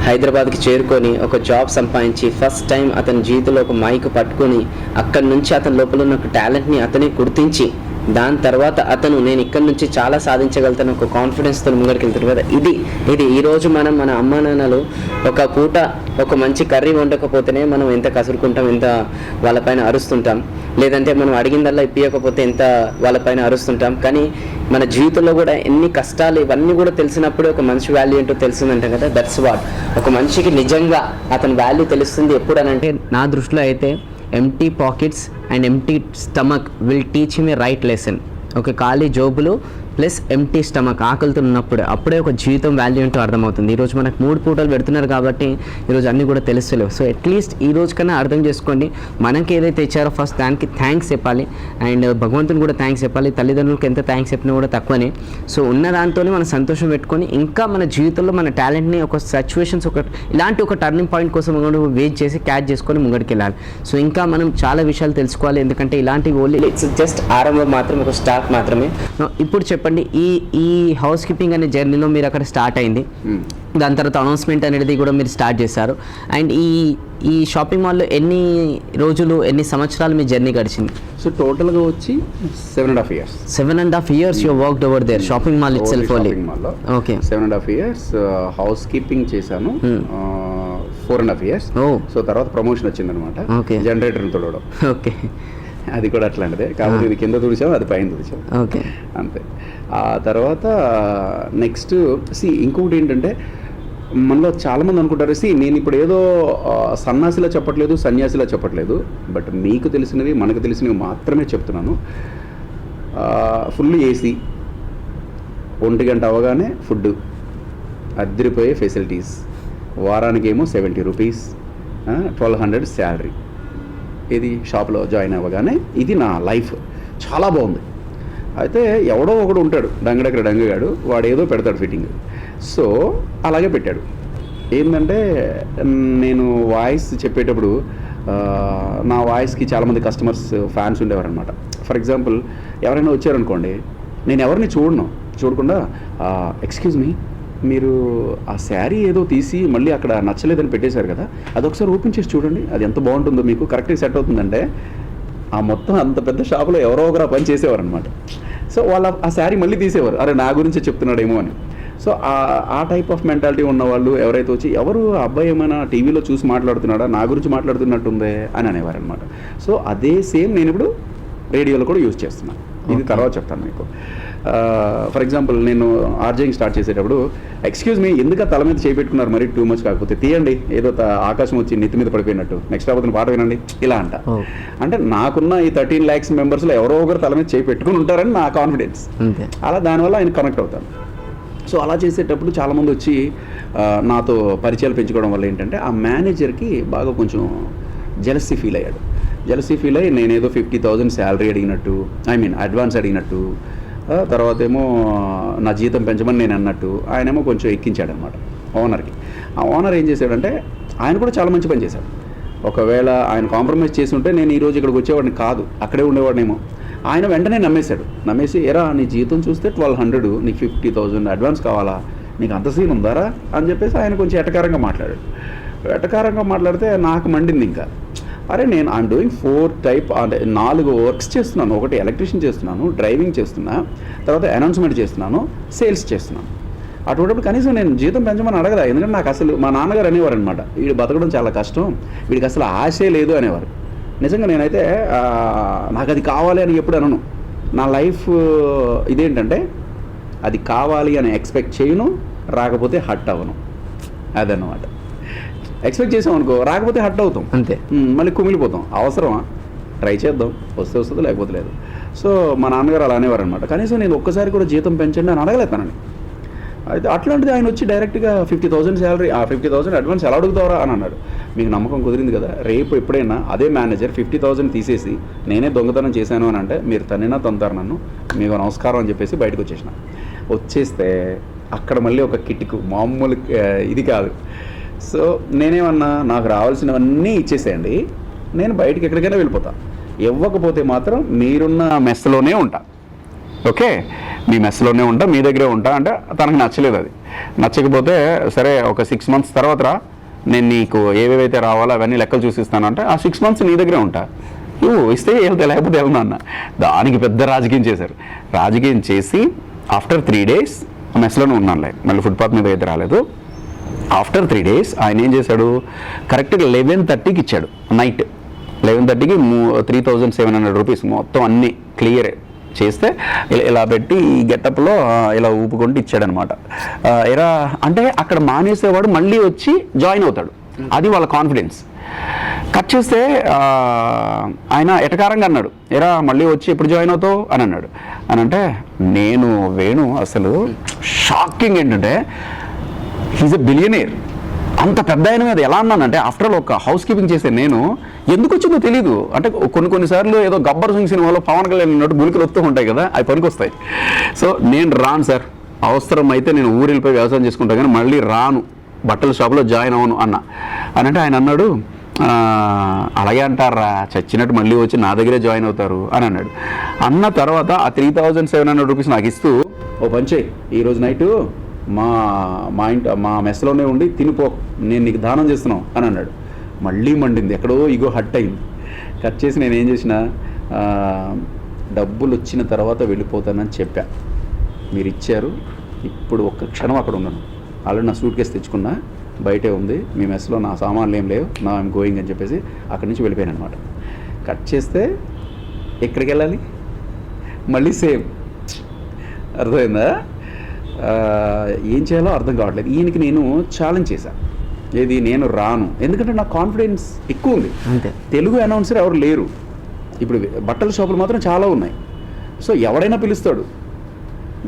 హైదరాబాద్కి చేరుకొని ఒక జాబ్ సంపాదించి ఫస్ట్ టైం అతని జీవితంలో ఒక మైక్ పట్టుకొని అక్కడి నుంచి అతని లోపల ఉన్న ఒక టాలెంట్ని అతనే గుర్తించి దాని తర్వాత అతను నేను ఇక్కడ నుంచి చాలా సాధించగలుగుతాను ఒక కాన్ఫిడెన్స్తో ముంగడికి వెళ్తారు కదా. ఇది ఈరోజు మనం మన అమ్మా నాన్నలు ఒక పూట ఒక మంచి కర్రీ వండకపోతేనే మనం ఎంత కసురుకుంటాం, ఎంత వాళ్ళపైన అరుస్తుంటాం, లేదంటే మనం అడిగిందల్లా ఇప్పియకపోతే ఎంత వాళ్ళపైన అరుస్తుంటాం. కానీ మన జీవితంలో కూడా ఎన్ని కష్టాలు ఇవన్నీ కూడా తెలిసినప్పుడే ఒక మనిషి వాల్యూ ఏంటో తెలిసిందంటాం కదా. దట్స్ వాట్ ఒక మనిషికి నిజంగా అతని వాల్యూ తెలుస్తుంది ఎప్పుడు అని అంటే, నా దృష్టిలో అయితే empty pockets and empty stomach will teach him a right lesson. ఒక ఖాళీ జోబులు ప్లస్ ఎంటీ స్టమక్, ఆకలితో ఉన్నప్పుడు అప్పుడే ఒక జీవితం వాల్యూ ఏంటో అర్థమవుతుంది. ఈరోజు మనకు 3 పూటలు పెడుతున్నారు కాబట్టి ఈరోజు అన్నీ కూడా తెలుస్తలేవు. సో అట్లీస్ట్ ఈ రోజు కన్నా అర్థం చేసుకోండి, మనకి ఏదైతే ఇచ్చారో ఫస్ట్ దానికి థ్యాంక్స్ చెప్పాలి. అండ్ భగవంతుని కూడా థ్యాంక్స్ చెప్పాలి. తల్లిదండ్రులకు ఎంత థ్యాంక్స్ చెప్పినా కూడా తక్కువనే. సో ఉన్న దాంతోనే మనం సంతోషం పెట్టుకొని ఇంకా మన జీవితంలో మన టాలెంట్ని ఒక సిచ్యువేషన్స్ ఇలాంటి ఒక టర్నింగ్ పాయింట్ కోసం వెయిట్ చేసి క్యాచ్ చేసుకొని ముంగడికి వెళ్ళాలి. సో ఇంకా మనం చాలా విషయాలు తెలుసుకోవాలి, ఎందుకంటే ఇలాంటి ఓన్లీ ఇట్స్ జస్ట్ ఆరంభం మాత్రమే, ఒక స్టార్ట్ మాత్రమే. ఇప్పుడు చెప్పండి, ఈ హౌస్ కీపింగ్ అనే జర్నీలో మీరు అక్కడ స్టార్ట్ అయింది, దాని తర్వాత అనౌన్స్మెంట్ అనేది కూడా మీరు స్టార్ట్ చేశారు. అండ్ ఈ షాపింగ్ మాల్లో ఎన్ని రోజులు, ఎన్ని సంవత్సరాలు మీ జర్నీ గడిచింది? సో టోటల్గా వచ్చి 7.5 years. 7.5 years you worked over there, shopping mall itself only. Okay, 7.5 years house keeping చేశాను. 4.5 years. సో తర్వాత ప్రమోషన్ వచ్చింది అనమాట, జనరేటర్ తోడడం. ఓకే, అది కూడా అట్లాంటిదే, కాబట్టి ఇది కింద తుడిచాము, అది పైన తుడిచాము. ఓకే, అంతే. ఆ తర్వాత నెక్స్ట్ ఇంకొకటి ఏంటంటే, మనలో చాలామంది అనుకుంటారు, నేను ఇప్పుడు ఏదో సన్యాసిలా చెప్పట్లేదు, సన్యాసిలా చెప్పట్లేదు, బట్ మీకు తెలిసినవి మనకు తెలిసినవి మాత్రమే చెప్తున్నాను. ఫుల్ ఏసీ, 1 గంట అవగానే ఫుడ్, అద్దరిపోయే ఫెసిలిటీస్, వారానికి ఏమో 70 rupees, 1200 శాలరీ. ఇది షాప్లో జాయిన్ అవ్వగానే ఇది నా లైఫ్, చాలా బాగుంది. అయితే ఎవడో ఒకడు ఉంటాడు డంగగాడు, వాడు ఏదో పెడతాడు ఫిట్టింగ్. సో అలాగే పెట్టాడు. ఏంటంటే నేను వాయిస్ చెప్పేటప్పుడు నా వాయిస్కి చాలామంది కస్టమర్స్, ఫ్యాన్స్ ఉండేవారనమాట. ఫర్ ఎగ్జాంపుల్ ఎవరైనా వచ్చారనుకోండి, నేను ఎవరిని చూడకుండా ఎక్స్క్యూజ్ మీ, మీరు ఆ శారీ ఏదో తీసి మళ్ళీ అక్కడ నచ్చలేదని పెట్టేశారు కదా, అదొకసారి ఓపెన్ చేసి చూడండి, అది ఎంత బాగుంటుందో, మీకు కరెక్ట్గా సెట్ అవుతుందంటే ఆ మొత్తం అంత పెద్ద షాపులో ఎవరో ఒకరు పని చేసేవారు అనమాట. సో వాళ్ళు ఆ శారీ మళ్ళీ తీసేవారు, అరే నా గురించి చెప్తున్నాడేమో అని. సో ఆ టైప్ ఆఫ్ మెంటాలిటీ ఉన్నవాళ్ళు ఎవరైతే వచ్చి, ఎవరు అబ్బాయి ఏమైనా టీవీలో చూసి మాట్లాడుతున్నాడా, నా గురించి మాట్లాడుతున్నట్టుందే అని అనేవారు అనమాట. సో అదే సేమ్ నేను ఇప్పుడు రేడియోలో కూడా యూజ్ చేస్తున్నాను. ఇది తర్వాత చెప్తాను మీకు. ఫర్ ఎగ్జాంపుల్ నేను ఆర్జేయింగ్ స్టార్ట్ చేసేటప్పుడు, ఎక్స్క్యూజ్ మీ, ఎందుకు తల మీద చేపెట్టుకున్నారు, మరి టూ మచ్ కాకపోతే తీయండి, ఏదో ఆకాశం వచ్చి నెత్తి మీద పడిపోయినట్టు, నెక్స్ట్ అవుతున్న పాట వినండి, ఇలా అంట. అంటే నాకున్న ఈ 13 lakhs మెంబర్స్లో ఎవరో ఒకరు తల మీద చేపెట్టుకుని ఉంటారని నా కాన్ఫిడెన్స్. అలా దానివల్ల ఆయన కనెక్ట్ అవుతాను. సో అలా చేసేటప్పుడు చాలామంది వచ్చి నాతో పరిచయాలు పెంచుకోవడం వల్ల ఏంటంటే, ఆ మేనేజర్కి బాగా కొంచెం జెలసీ ఫీల్ అయ్యాడు. జెలసీ ఫీల్ అయ్యి నేనేదో 50,000 శాలరీ అడిగినట్టు, అడ్వాన్స్ అడిగినట్టు, తర్వాత ఏమో నా జీతం పెంచమని నేను అన్నట్టు, ఆయనేమో కొంచెం ఎక్కించాడు అనమాట ఓనర్కి. ఆ ఓనర్ ఏం చేశాడంటే, ఆయన కూడా చాలా మంచి పని చేశాడు. ఒకవేళ ఆయన కాంప్రమైజ్ చేసి ఉంటే నేను ఈరోజు ఇక్కడికి వచ్చేవాడిని కాదు, అక్కడే ఉండేవాడినేమో. ఆయన వెంటనే నమ్మేసి ఎరా నీ జీతం చూస్తే 1200, నీకు 50,000 అడ్వాన్స్ కావాలా, నీకు అంత సీన్ ఉందారా అని చెప్పేసి ఆయన కొంచెం ఎటకారంగా మాట్లాడాడు. ఎటకారంగా మాట్లాడితే నాకు మండింది ఇంకా. అరే నేను ఐఎమ్ డూయింగ్ 4 వర్క్స్ చేస్తున్నాను. ఒకటి ఎలక్ట్రీషియన్ చేస్తున్నాను, డ్రైవింగ్ చేస్తున్నా, తర్వాత అనౌన్స్మెంట్ చేస్తున్నాను, సేల్స్ చేస్తున్నాను. అటువంటిప్పుడు కనీసం నేను జీతం పెంచమని అడగదా. ఎందుకంటే నాకు అసలు మా నాన్నగారు అనేవారు అనమాట, వీడు బతకడం చాలా కష్టం, వీడికి అసలు ఆశే లేదు అనేవారు. నిజంగా నేనైతే నాకు అది కావాలి అని ఎప్పుడు అనను. నా లైఫ్ ఇదేంటంటే అది కావాలి అని ఎక్స్పెక్ట్ చేయను, రాకపోతే హట్ అవ్వను. అదన్నమాట. ఎక్స్పెక్ట్ చేసాం అనుకో, రాకపోతే హట్ అవుతాం అంతే, మళ్ళీ కుమిలిపోతాం. అవసరమా, ట్రై చేద్దాం, వస్తే వస్తుంది లేకపోతే లేదు. సో మా నాన్నగారు అలా అనేవారు అనమాట. కనీసం నేను ఒక్కసారి కూడా జీతం పెంచండి అని అడగలేతానని. అయితే అట్లాంటిది ఆయన వచ్చి డైరెక్ట్గా 50,000 శాలరీ, 50,000 అడ్వాన్స్ ఎలా అడుగుతావరా అని అన్నాడు. మీకు నమ్మకం కుదిరింది కదా, రేపు ఎప్పుడైనా అదే మేనేజర్ 50,000 తీసేసి నేనే దొంగతనం చేశాను అని అంటే మీరు తన్నినా తంతారు నన్ను, మీకు నమస్కారం అని చెప్పేసి బయటకు వచ్చేస్తే అక్కడ మళ్ళీ ఒక కిటికు మామూలు ఇది కాదు. సో నేనేమన్నా, నాకు రావాల్సినవన్నీ ఇచ్చేసేయండి, నేను బయటికి ఎక్కడికైనా వెళ్ళిపోతా, ఇవ్వకపోతే మాత్రం మీరున్న మెస్లోనే ఉంటా, ఓకే, మీ మెస్లోనే ఉంటా, మీ దగ్గరే ఉంటా అంటే తనకు నచ్చలేదు. అది నచ్చకపోతే సరే ఒక 6 months తర్వాత నేను నీకు ఏవేవైతే రావాలో అవన్నీ లెక్కలు చూసిస్తానంటే ఆ 6 months నీ దగ్గరే ఉంటా, ఇస్తే వెళ్తే లేకపోతే వెళ్తున్నా అన్న. దానికి పెద్ద రాజకీయం చేశారు. రాజకీయం చేసి ఆఫ్టర్ 3 days మెస్లోనే ఉన్నానులే, మళ్ళీ ఫుట్పాత్ మీద అయితే రాలేదు. ఆఫ్టర్ 3 days ఆయన ఏం చేశాడు, కరెక్ట్గా 11:30కి ఇచ్చాడు. నైట్ 11:30కి 3,700 రూపీస్ మొత్తం అన్నీ క్లియర్ చేస్తే ఇలా పెట్టి ఈ గెటప్లో ఇలా ఊపుకుంటూ ఇచ్చాడనమాట. ఎరా అంటే అక్కడ మానేసేవాడు మళ్ళీ వచ్చి జాయిన్ అవుతాడు, అది వాళ్ళ కాన్ఫిడెన్స్. కట్ చేస్తే ఆయన ఎటకారంగా అన్నాడు, ఎరా మళ్ళీ వచ్చి ఎప్పుడు జాయిన్ అవుతావు అని అన్నాడు. అని అంటే వేణు అసలు షాకింగ్ ఏంటంటే హీజ్ ఎ బిలియనీర్. అంత పెద్ద ఆయన మీద ఎలా అన్నానంటే, ఆఫ్టర్ ఆల్ ఒక హౌస్ కీపింగ్ చేసే నేను ఎందుకు వచ్చిందో తెలీదు. అంటే కొన్నిసార్లు ఏదో గబ్బర్ సింగ్ సినిమాలో పవన్ కళ్యాణ్ ఉన్నట్టు గులికలు వస్తూ ఉంటాయి కదా, అవి పనికొస్తాయి. సో నేను రాను సార్, అవసరం అయితే నేను ఊరు వెళ్ళిపోయి వ్యవసాయం చేసుకుంటా కానీ మళ్ళీ రాను, బట్టల షాప్లో జాయిన్ అవ్వను అని అంటే ఆయన అన్నాడు, అలాగే అంటారా, చచ్చినట్టు మళ్ళీ వచ్చి నా దగ్గరే జాయిన్ అవుతారు అని అన్నాడు. అన్న తర్వాత ఆ 3,700 రూపీస్ నాకు ఇస్తూ, ఓ పంచే ఈరోజు నైటు మా మెస్లోనే ఉండి తినిపో, నేను నీకు దానం చేస్తున్నావు అని అన్నాడు. మళ్ళీ మండింది, ఎక్కడో ఇగో హట్ అయింది. కట్ చేసి నేను ఏం చేసిన, డబ్బులు వచ్చిన తర్వాత వెళ్ళిపోతానని చెప్పా. మీరు ఇచ్చారు, ఇప్పుడు ఒక్క క్షణం అక్కడ ఉన్నాను, ఆల్రెడీ నా సూట్ కేసు తెచ్చుకున్నా, బయటే ఉంది, మీ మెస్లో నా సామాన్లు ఏం లేవు, నా ఐఎమ్ గోయింగ్ అని చెప్పేసి అక్కడి నుంచి వెళ్ళిపోయాను అనమాట. కట్ చేస్తే ఎక్కడికి వెళ్ళాలి, మళ్ళీ సేమ్. అర్థమైందా? ఏం చేయాలో అర్థం కావట్లేదు. ఈయనకి నేను ఛాలెంజ్ చేశాను, ఏది నేను రాను, ఎందుకంటే నాకు కాన్ఫిడెన్స్ ఎక్కువ ఉంది. అంతే, తెలుగు అనౌన్సర్ ఎవరు లేరు. ఇప్పుడు బట్టల షాపులు మాత్రం చాలా ఉన్నాయి. సో ఎవడైనా పిలుస్తాడు,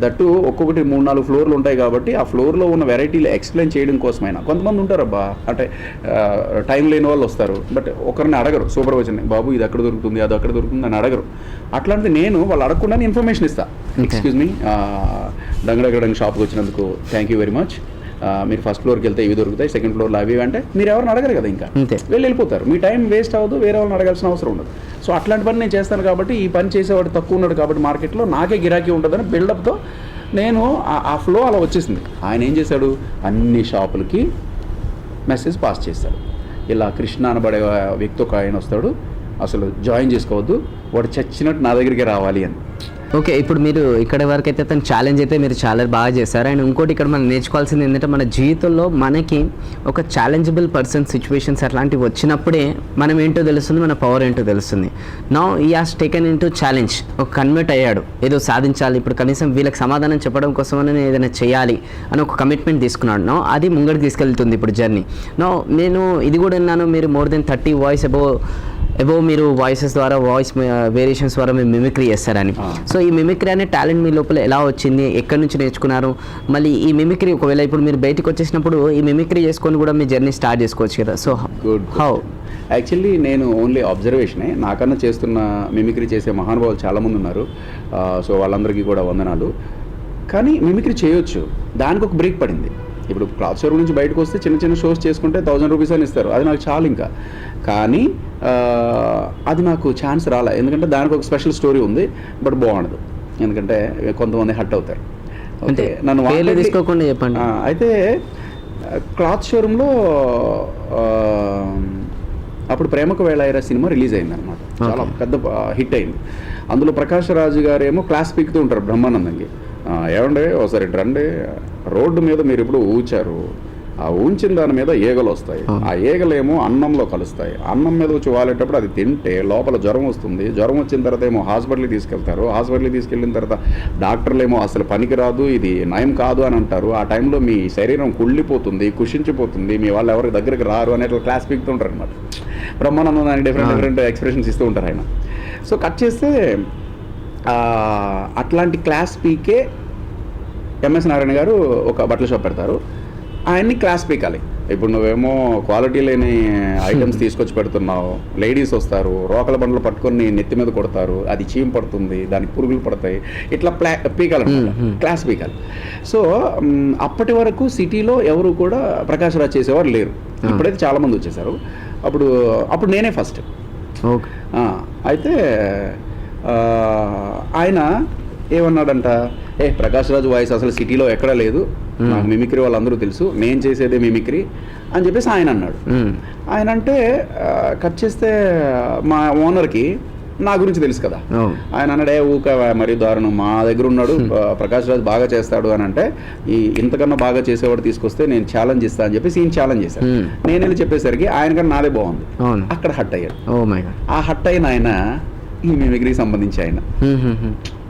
దట్టు ఒక్కొక్కటి 3-4 ఫ్లోర్లు ఉంటాయి కాబట్టి ఆ ఫ్లోర్లో ఉన్న వెరైటీలు ఎక్స్ప్లెయిన్ చేయడం కోసమైనా. కొంతమంది ఉంటారు అబ్బా, అంటే టైం లేని వాళ్ళు వస్తారు, బట్ ఒకరిని అడగరు, సూపర్వైజర్ బాబు ఇది ఎక్కడ దొరుకుతుంది, అది అక్కడ దొరుకుతుంది అని అడగరు. అట్లాంటిది నేను వాళ్ళు అడగకుండానే ఇన్ఫర్మేషన్ ఇస్తాను. ఎక్స్క్యూజ్ మీ, డంగడగడంగా షాప్కి వచ్చినందుకు థ్యాంక్ యూ వెరీ మచ్, మీరు ఫస్ట్ ఫ్లోర్కి వెళ్తే ఇవి దొరుకుతాయి, సెకండ్ ఫ్లోర్లో అవి అంటే మీరు ఎవరిని అడగరు కదా, ఇంకా వెళ్ళిపోతారు, మీ టైం వేస్ట్ అవ్వదు, వేరే వాళ్ళని అడగాల్సిన అవసరం ఉండదు. సో అట్లాంటి పని నేను చేస్తాను కాబట్టి, ఈ పని చేసేవాడు తక్కువ ఉన్నాడు కాబట్టి మార్కెట్లో నాకే గిరాకీ ఉంటుందని బిల్డప్తో నేను ఆ ఫ్లో అలా వచ్చేసింది. ఆయన ఏం చేశాడు, అన్ని షాపులకి మెసేజ్ పాస్ చేశాడు, ఇలా కృష్ణ అనబడే వ్యక్తి ఒక ఆయన వస్తాడు, అసలు జాయిన్ చేసుకోవద్దు, వాడు చచ్చినట్టు నా దగ్గరికి రావాలి అని. ఓకే, ఇప్పుడు మీరు ఇక్కడ వరకు అయితే తను ఛాలెంజ్ అయితే మీరు చాలా బాగా చేశారు. అండ్ ఇంకోటి ఇక్కడ మనం నేర్చుకోవాల్సింది ఏంటంటే, మన జీవితంలో మనకి ఒక ఛాలెంజబుల్ పర్సన్ సిచ్యువేషన్స్ అట్లాంటివి వచ్చినప్పుడే మనం ఏంటో తెలుస్తుంది, మన పవర్ ఏంటో తెలుస్తుంది. నౌ ఈ has taken in to challenge, ఒక కన్వర్ట్ అయ్యాడు, ఏదో సాధించాలి, ఇప్పుడు కనీసం వీళ్ళకి సమాధానం చెప్పడం కోసం నేను ఏదైనా చేయాలి అని ఒక కమిట్మెంట్ తీసుకున్నాడు. నో అది ముంగడికి తీసుకెళ్తుంది ఇప్పుడు జర్నీ. నో నేను ఇది కూడా విన్నాను, మీరు మోర్ దెన్ 30 వాయిస్ అబోవ్ మీరు వాయిసెస్ ద్వారా, వాయిస్ వేరియేషన్స్ ద్వారా మీరు మిమిక్రీ చేస్తారని. సో ఈ మిమిక్రీ అనే టాలెంట్ మీ లోపల ఎలా వచ్చింది, ఎక్కడి నుంచి నేర్చుకున్నారు? మళ్ళీ ఈ మిమిక్రీ ఒకవేళ ఇప్పుడు మీరు బయటకు వచ్చేసినప్పుడు ఈ మిమిక్రీ చేసుకొని కూడా మీ జర్నీ స్టార్ట్ చేసుకోవచ్చు కదా. So how? యాక్చువల్లీ నేను ఓన్లీ అబ్జర్వేషనే, నాకన్నా చేస్తున్న మిమిక్రీ చేసే మహానుభావులు చాలామంది ఉన్నారు. సో వాళ్ళందరికీ కూడా వందనాలు. కానీ మిమిక్రీ చేయొచ్చు, దానికి ఒక బ్రేక్ పడింది. ఇప్పుడు క్లాత్ షోరూమ్ నుంచి బయటకు వస్తే చిన్న చిన్న షోస్ చేసుకుంటే 1000 రూపీస్ అని ఇస్తారు, అది నాకు చాలు ఇంకా. కానీ అది నాకు ఛాన్స్ రాలే, ఎందుకంటే దానికి ఒక స్పెషల్ స్టోరీ ఉంది, బట్ బాగుండదు, ఎందుకంటే కొంతమంది హట్ అవుతారు. అంటే నన్ను పేర్లు తీసుకోకుండా చెప్పండి. అయితే క్లాత్ షోరూంలో అప్పుడు ప్రేమకు వేళాయిరా సినిమా రిలీజ్ అయింది అనమాట, చాలా పెద్ద హిట్ అయింది. అందులో ప్రకాష్ రాజు గారు ఏమో క్లాస్ పీకుతూ ఉంటారు బ్రహ్మానందంకి, ఏమండే ఒకసారి రండి, రోడ్డు మీద మీరు ఇప్పుడు ఊచారు, ఆ ఊంచిన దాని మీద ఈగలు వస్తాయి, ఆ ఈగలేమో అన్నంలో కలుస్తాయి, అన్నం మీద వచ్చి వాలేటప్పుడు అది తింటే లోపల జ్వరం వస్తుంది, జ్వరం వచ్చిన తర్వాత ఏమో హాస్పిటల్కి తీసుకెళ్తారు, హాస్పిటల్కి తీసుకెళ్ళిన తర్వాత డాక్టర్లు ఏమో అసలు పనికి రాదు, ఇది నయం కాదు అని అంటారు. ఆ టైంలో మీ శరీరం కుళ్ళిపోతుంది, కుషించిపోతుంది, మీ వాళ్ళు ఎవరికి దగ్గరికి రారు అనేట్లు క్లాస్ పీకుతుంటారు అనమాట. బ్రహ్మానందం దానికి డిఫరెంట్ ఎక్స్ప్రెషన్స్ ఇస్తూ ఉంటారు ఆయన. సో కట్ చేస్తే అట్లాంటి క్లాస్ పీకే ఎంఎస్ నారాయణ గారు ఒక బట్టల షాప్ పెడతారు, ఆయన్ని క్లాస్ పీకాలి. ఇప్పుడు నువ్వేమో క్వాలిటీ లేని ఐటమ్స్ తీసుకొచ్చి పెడుతున్నావు, లేడీస్ వస్తారు, రోకల బండ్లు పట్టుకొని నెత్తి మీద కొడతారు, అది చీమ పడుతుంది, దానికి పురుగులు పడతాయి, ఇట్లా పీకాలన్నమాట, క్లాస్ పీకాలి. సో అప్పటి వరకు సిటీలో ఎవరు కూడా ప్రకాష్ రాజ్ చేసేవారు లేరు, ఇప్పుడైతే చాలామంది వచ్చేసారు. అప్పుడు నేనే ఫస్ట్. అయితే ఆయన ఏమన్నాడంట, ప్రకాష్ రాజు వాయిస్ అసలు సిటీలో ఎక్కడా లేదు, నాకు మిమిక్రీ వాళ్ళందరూ తెలుసు, నేను చేసేదే మిమిక్రీ అని చెప్పేసి ఆయన అన్నాడు. ఆయన అంటే కట్ చేస్తే మా ఓనర్కి నా గురించి తెలుసు కదా, ఆయన అన్నాడే ఊక మరీ దారుణం, మా దగ్గర ఉన్నాడు ప్రకాష్ రాజ్ బాగా చేస్తాడు అని అంటే, ఇంతకన్నా బాగా చేసేవాడు తీసుకొస్తే నేను ఛాలెంజ్ ఇస్తా అని చెప్పేసి ఈయన ఛాలెంజ్ చేశాను. నేను వెళ్ళి చెప్పేసరికి ఆయనకన్నా నాదే బాగుంది, అక్కడ హట్ అయ్యాడు. ఆ హట్ అయిన ఆయన ఈ మిమిక్రీకి సంబంధించి ఆయన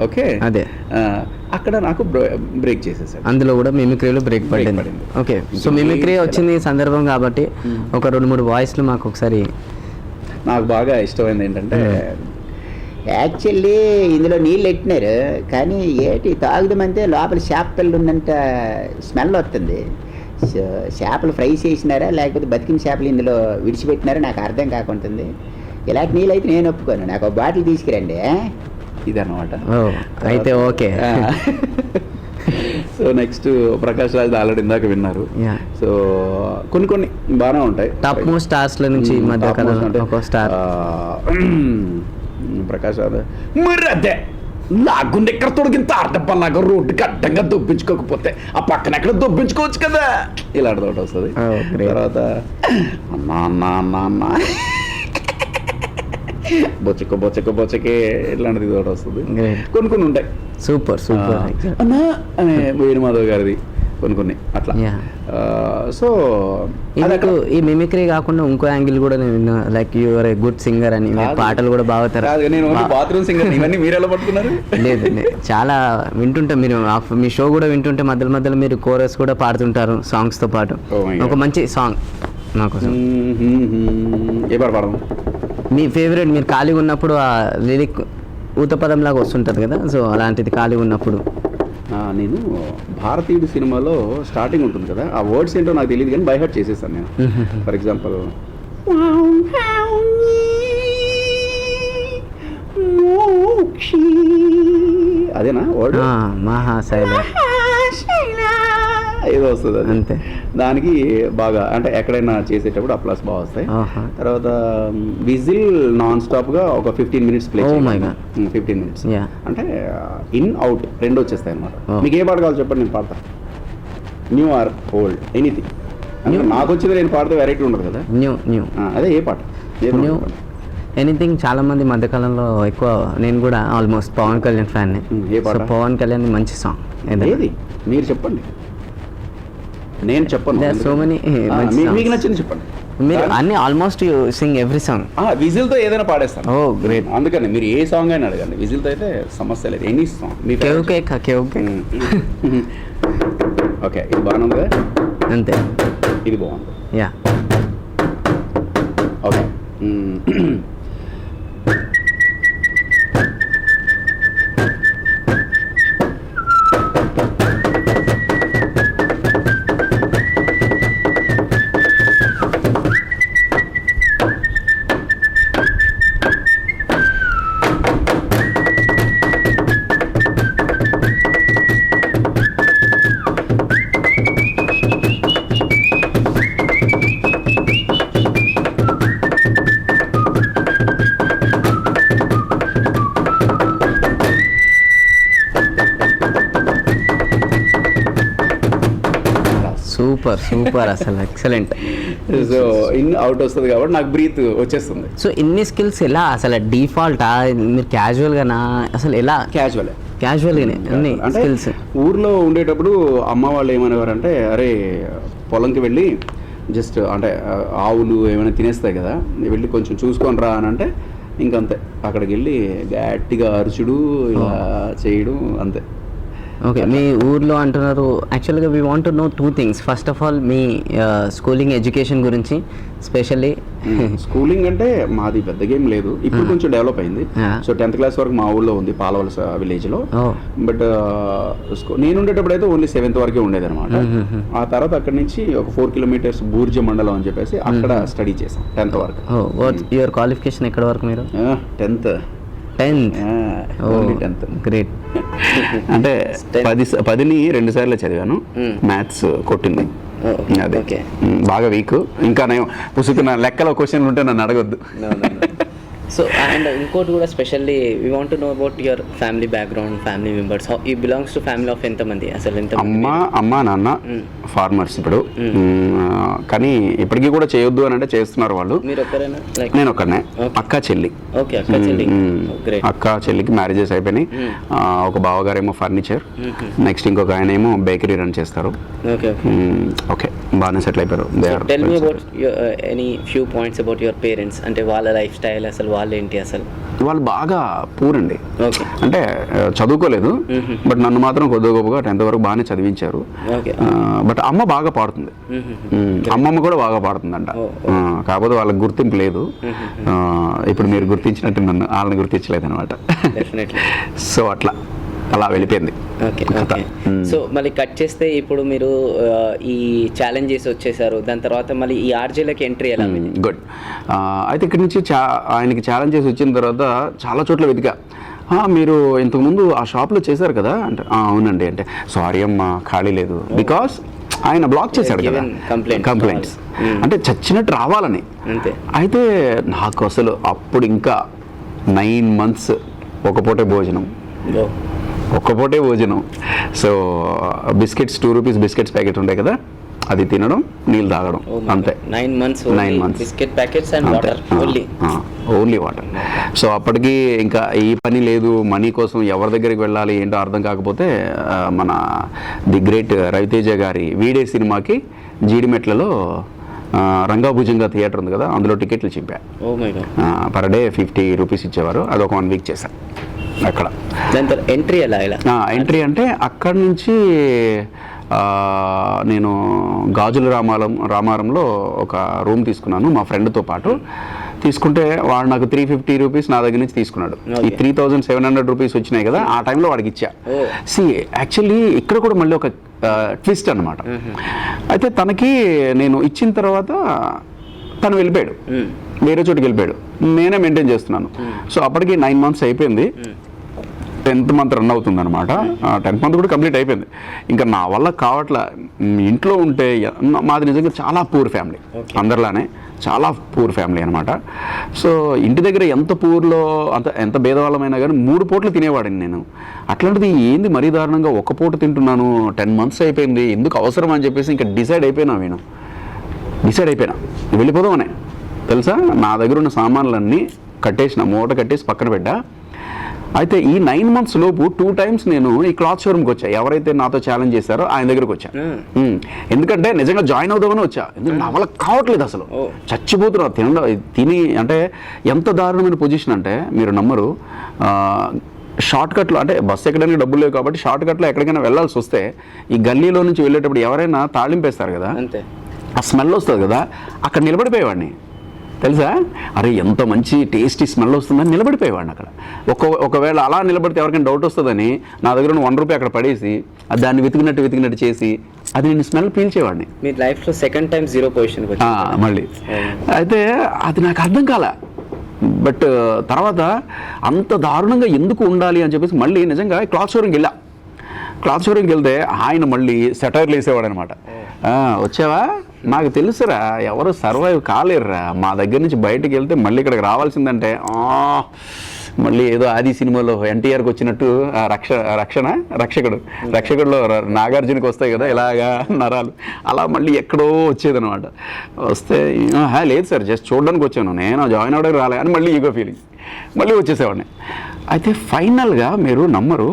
ఓకే అదే అక్కడ నాకు బ్రేక్ చేసేసాడు, అందులో కూడా మిమిక్రీలో బ్రేక్ పడింది. ఓకే, సో మిమిక్రీ వచ్చింది సందర్భం కాబట్టి ఒక 2-3 వాయిస్లు మాకు ఒకసారి. నాకు బాగా ఇష్టమైంది ఏంటంటే, యాక్చువల్లీ ఇందులో నీళ్ళు ఎట్టినారు కానీ ఏటి తాగుదామంటే లోపల చేప పిల్ల ఉందంట స్మెల్ వస్తుంది. చేపలు ఫ్రై చేసినారా లేకపోతే బతికిన చేపలు ఇందులో విడిచిపెట్టినారా నాకు అర్థం కాకుంటుంది. ఇలాంటి నీళ్ళు అయితే నేను ఒప్పుకోను, నాకు ఒక బాటిల్ తీసుకురండి. ఇదన్నమాట. అయితే okay. So next Prakash Raj already ఇందాక విన్నారు. సో కొన్ని బాగానే ఉంటాయి. టాప్ మోస్ట్ స్టార్స్ లో నుంచి ప్రకాష్ రాజ్ మరి అదే లాగుండి ఎక్కడ తొడిగిన తారటప్పలాగా రోడ్డుకి అడ్డంగా దొబ్బించుకోకపోతే ఆ పక్కన ఎక్కడ దొబ్బించుకోవచ్చు కదా, ఇలాంటిది ఒకటి వస్తుంది. తర్వాత అన్నా బొచ్చకే ఇట్లాంటిది ఒకటి వస్తుంది. కొన్ని ఉంటాయి సూపర్ అన్నా అనే వేణుమాధవ్ గారిది కొన్ని అట్లా. సో ఈ మిమిక్రీ కాకుండా ఇంకో యాంగిల్ కూడా నేను like your a good singer అని, పాటలు కూడా బాగుతారు. నేను బాత్రూమ్ సింగర్, ఇవన్నీ మీరు ఎలా పట్టుకున్నారు? లేదు చాలా వింటుంటే, మీరు మీ షో కూడా వింటుంటే మధ్యలో మీరు కోరస్ కూడా పాడుతుంటారు సాంగ్స్ తో పాటు. ఒక మంచి సాంగ్ నాకు ఏ పాట పాడము? మీ ఫేవరెట్, మీరు ఖాళీగా ఉన్నప్పుడు ఆ లిరిక్ ఊతపదం లాగా వస్తుంటుంది కదా, సో అలాంటిది ఖాళీగా ఉన్నప్పుడు. నేను భారతీయుడు సినిమాలో స్టార్టింగ్ ఉంటుంది కదా, ఆ వర్డ్స్ ఏంటో నాకు తెలియదు కానీ బై హార్ట్ చేసేస్తాను నేను. ఫర్ ఎగ్జాంపుల్ అదేనా వర్డ్, మహాశైల ఏదో వస్తుంది అది. అంతే, దానికి బాగా అంటే ఎక్కడైనా చేసేటప్పుడు అప్లాస్ బాగా వస్తాయి. తర్వాత విజిల్ నాన్ స్టాప్ గా ఒక 15 minutes ప్లే. 15 minutes అంటే ఇన్ అవుట్ రెండు వచ్చేస్తాయి అనమాట. మీకు ఏ పాట కావాలి చెప్పండి, నేను పాడతా. న్యూ ఆర్ ఓల్డ్ ఎనీథింగ్, నాకు వచ్చింది నేను పాడితే వెరైటీ ఉండదు కదా. న్యూ అదే ఏ పాట? ఎనీథింగ్. చాలా మంది మధ్యకాలంలో ఎక్కువ, నేను కూడా ఆల్మోస్ట్ పవన్ కళ్యాణ్ ఫ్యాన్. ఏ పాట? పవన్ కళ్యాణ్ మంచి సాంగ్ ఏది మీరు చెప్పండి, నేను చెప్పను. సో మెనీ మీకు నచ్చింది చెప్పండి. మీరు అన్ని almost you sing every song. Whistle తో ఏదైనా పాడేస్తాను. ఓ గ్రేట్. అందుకని మీరు ఏ సాంగ్ అయినా అడగండి, విజిల్ తో అయితే సమస్య లేదు. Any song. ఓకే, ఇది బాగుంది కదా, అంతే, ఇది బాగుంది. Yeah okay. సూపర్ అసలు ఎక్సలెంట్. సో ఇన్ అవుట్ వస్తుంది కాబట్టి నాకు బ్రీత్ వచ్చేస్తుంది. సో ఇన్ని స్కిల్స్ ఎలా అసలు డిఫాల్టా, మీరు క్యాజువల్గానా, అసలు ఎలా? క్యాజువల్గానే అన్ని అంటే స్కిల్స్. ఊర్లో ఉండేటప్పుడు అమ్మ వాళ్ళు ఏమనేవారంటే, అరే పొలంకి వెళ్ళి జస్ట్ అంటే ఆవులు ఏమైనా తినేస్తాయి కదా, వెళ్ళి కొంచెం చూసుకొని రా అని అంటే ఇంకంతే, అక్కడికి వెళ్ళి గట్టిగా అరుచుడు ఇలా చేయడం అంతే. ఓకే, మీ ఊర్లో అంటున్నారు. యాక్చువల్గా we want to know 2 things. First of all me schooling education గురించి స్పెషల్లీ. స్కూలింగ్ అంటే మాది పెద్ద గేమ్ లేదు, ఇప్పుడు కొంచెం డెవలప్ అయింది. సో 10th క్లాస్ వరకు మా ఊళ్ళో ఉంది, పాలవలస విలేజ్లో. బట్ నేను ఉండేటప్పుడు అయితే ఓన్లీ 7th వరకే ఉండేది అనమాట. ఆ తర్వాత అక్కడి నుంచి ఒక 4 kilometers బూర్జ మండలం అని చెప్పేసి అక్కడ స్టడీ చేసాం 10th వరకు. యువర్ క్వాలిఫికేషన్ ఎక్కడ వరకు మీరు? 10th. గ్రేట్. అంటే 10ని 2 సార్లు చదివాను, మ్యాథ్స్ కొట్టింది. అదే బాగా వీక్. ఇంకా నేను పుసుకున్న లెక్కలో క్వశ్చన్లు ఉంటే నన్ను అడగొద్దు. సో అండ్ ఇంకోటి కూడా specially we want to know about your family background, family members. How you belongs to family of ఎంతమంది అసలు? అమ్మ నాన్న ఫార్మర్స్ ఇప్పుడు, కానీ ఇప్పటికీ కూడా చేయొద్దు అని అంటే చేస్తున్నారు వాళ్ళు. నేను ఒక్కడనే, అక్క చెల్లి. అక్క చెల్లికి మ్యారేజెస్ అయిపోయినాయి. ఒక బావగారేమో ఫర్నిచర్, నెక్స్ట్ ఇంకొక ఆయన ఏమో బేకరీ రన్ చేస్తారు. ఓకే, బాగానే సెటిల్ అయిపోయారు. Tell me about any few points about your parents. అంటే వాళ్ళ లైఫ్ స్టైల్ అసలు, వాళ్ళు ఏంటి అసలు? వాళ్ళు బాగా పూర్ అండి. అంటే చదువుకోలేదు, బట్ నన్ను మాత్రం కొద్దిగా గొప్పగా 10th వరకు బాగానే చదివించారు. బట్ అమ్మ బాగా పాడుతుంది, అమ్మమ్మ కూడా బాగా పాడుతుందంట. కాకపోతే వాళ్ళకి గుర్తింపు లేదు. ఇప్పుడు మీరు గుర్తించినట్టు నన్ను వాళ్ళని గుర్తించలేదు అనమాట. సో అలా వెళ్ళిపోయింది. సో మళ్ళీ కట్ చేస్తే ఇప్పుడు మీరు ఈ ఛాలెంజ్ చేసి వచ్చేసారు, దాని తర్వాత మళ్ళీ ఈ ఆర్జేలోకి ఎంట్రీ ఎలా? గుడ్. అయితే ఇక్కడి నుంచి ఆయనకి ఛాలెంజ్ చేసి వచ్చిన తర్వాత చాలా చోట్ల వెతికా. మీరు ఇంతకుముందు ఆ షాప్లో చేశారు కదా అంటే, అవునండి అంటే, సారీ అమ్మా ఖాళీ లేదు, బికాస్ ఆయన బ్లాక్ చేశాడు కదా కంప్లైంట్స్. అంటే చచ్చినట్టు రావాలని. అయితే నాకు అసలు అప్పుడు ఇంకా 9 months ఒక్కపూటే భోజనం. So biscuits 2 rupees biscuits packet ఉంటాయి కదా, అది తినడం, నీళ్ళు తాగడం, అంతే. 9 months biscuit packets and water, only water. So అప్పటికి ఇంకా ఈ పని లేదు, మనీ కోసం ఎవరి దగ్గరికి వెళ్ళాలి ఏంటో అర్థం కాకపోతే మన ది గ్రేట్ రవితేజ గారి వీడే సినిమాకి జీడిమెట్లలో రంగాభుజంగా థియేటర్ ఉంది కదా, అందులో టికెట్లు చింపా. పర్ డే 50 rupees ఇచ్చేవారు. అది ఒక 1 week చేశాను అక్కడ. ఎంట్రీ ఎలా? ఎంట్రీ అంటే అక్కడి నుంచి నేను గాజుల రామారంలో ఒక రూమ్ తీసుకున్నాను మా ఫ్రెండ్తో పాటు. తీసుకుంటే వాడు నాకు 350 rupees నా దగ్గర నుంచి తీసుకున్నాడు. ఈ 3700 rupees వచ్చినాయి కదా, ఆ టైంలో వాడికి ఇచ్చా. యాక్చువల్లీ ఇక్కడ కూడా మళ్ళీ ఒక ట్విస్ట్ అనమాట. అయితే తనకి నేను ఇచ్చిన తర్వాత తను వెళ్ళిపోయాడు, వేరే చోటుకి వెళ్ళిపోయాడు. నేనే మెయింటైన్ చేస్తున్నాను. సో అప్పటికి 9 months అయిపోయింది, 10th month రన్ అవుతుంది అనమాట. 10th month కూడా కంప్లీట్ అయిపోయింది. ఇంకా నా వల్ల కావట్లా. ఇంట్లో ఉంటే మాది నిజంగా చాలా పూర్ ఫ్యామిలీ, అందరిలానే చాలా పూర్ ఫ్యామిలీ అనమాట. సో ఇంటి దగ్గర ఎంత పూర్లో ఎంత భేదవాళ్ళమైనా కానీ 3 పూటలు తినేవాడిని నేను. అట్లాంటిది ఏంది మరీ దారుణంగా 1 పూట తింటున్నాను. 10 months అయిపోయింది, ఎందుకు అవసరం అని చెప్పేసి ఇంకా డిసైడ్ అయిపోయినా వెళ్ళిపోదామనే. తెలుసా, నా దగ్గర ఉన్న సామాన్లన్నీ మూట కట్టేసి పక్కన పెట్టా. అయితే ఈ 9 months లోపు 2 times నేను ఈ క్లాత్ షోరూమ్కి వచ్చా. ఎవరైతే నాతో ఛాలెంజ్ చేశారో ఆయన దగ్గరకు వచ్చా. ఎందుకంటే నిజంగా జాయిన్ అవుదామని వచ్చా. ఎందుకంటే నా వల్ల కావట్లేదు, అసలు చచ్చిపోతున్నా తిని. అంటే ఎంత దారుణమైన పొజిషన్ అంటే మీరు నమ్మరు. షార్ట్ కట్లో అంటే బస్సు ఎక్కడానికి డబ్బులు లేవు కాబట్టి షార్ట్ కట్లో ఎక్కడికైనా వెళ్ళాల్సి వస్తే ఈ గల్లీలో నుంచి వెళ్ళేటప్పుడు ఎవరైనా తాళింపేస్తారు కదా, ఆ స్మెల్ వస్తుంది కదా, అక్కడ నిలబడిపోయేవాడిని. తెలుసా, అరే ఎంత మంచి టేస్టీ స్మెల్ వస్తుందని నిలబడిపోయేవాడిని అక్కడ. ఒకవేళ అలా నిలబడితే ఎవరికైనా డౌట్ వస్తుందని నా దగ్గర ఉన్న 1 rupee అక్కడ పడేసి దాన్ని వెతికినట్టు చేసి అది నేను స్మెల్ పీల్చేవాడిని. మీ లైఫ్లో సెకండ్ టైం 0 పొజిషన్ మళ్ళీ. అయితే అది నాకు అర్థం కాలే. బట్ తర్వాత అంత దారుణంగా ఎందుకు ఉండాలి అని చెప్పేసి మళ్ళీ నిజంగా క్లాత్ షోరూమ్కి వెళ్తే ఆయన మళ్ళీ సెటైర్లు వేసేవాడు అనమాట. వచ్చావా, నాకు తెలుసురా ఎవరు సర్వైవ్ కాలేరురా, మా దగ్గర నుంచి బయటకు వెళ్తే మళ్ళీ ఇక్కడికి రావాల్సిందంటే మళ్ళీ ఏదో ఆది సినిమాలో ఎన్టీఆర్కి వచ్చినట్టు ఆ రక్షకుడులో నాగార్జునకి వస్తాయి కదా ఇలాగా నరాలు, అలా మళ్ళీ ఎక్కడో వచ్చేదనమాట. వస్తే లేదు సార్ జస్ట్ చూడడానికి వచ్చాను, నేను జాయిన్ అవ్వడానికి రాలే అని మళ్ళీ ఈగో ఫీలింగ్, మళ్ళీ వచ్చేసేవాడిని. అయితే ఫైనల్గా మీరు నమ్మరు,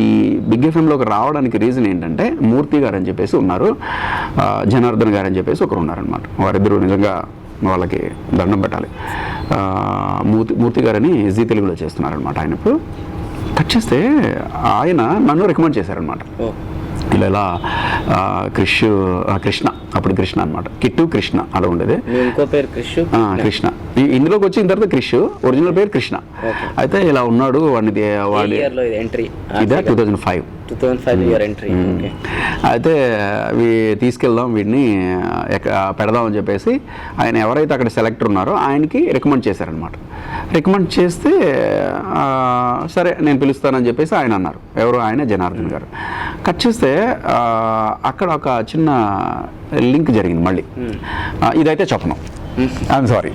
ఈ బిగ్ ఎఫ్ఎంలోకి రావడానికి రీజన్ ఏంటంటే మూర్తి గారు అని చెప్పేసి ఉన్నారు, జనార్దన్ గారు అని చెప్పేసి ఒకరు ఉన్నారనమాట. వారిద్దరూ నిజంగా వాళ్ళకి దండం పెట్టాలి. మూర్తి గారని జీ తెలుగులో చేస్తున్నారనమాట. ఆయన ఇప్పుడు కట్ చేస్తే ఆయన నన్ను రికమెండ్ చేశారనమాట. ఇలా కృష్ణ, అప్పుడు కృష్ణ అనమాట, కిట్టు కృష్ణ అలా ఉండేది. ఇంకో పేరు కృష్ణ. ఇందులోకి వచ్చిన తర్వాత క్రిష్, ఒరిజినల్ పేరు కృష్ణ. అయితే ఇలా ఉన్నాడు వాడి ఎంట్రీ ఇదే 2005 ఎంట్రీ. అయితే తీసుకెళ్దాం వీడిని పెడదామని చెప్పేసి ఆయన ఎవరైతే అక్కడ సెలెక్టర్ ఉన్నారో ఆయనకి రికమెండ్ చేశారనమాట. రికమెండ్ చేస్తే సరే నేను పిలుస్తానని చెప్పేసి ఆయన అన్నారు. ఎవరు? ఆయన జనార్దన్ గారు. కట్ చేస్తే అక్కడ ఒక చిన్న లింక్ జరిగింది మళ్ళీ. ఇదైతే చెప్పను, ఐఎమ్ సారీ.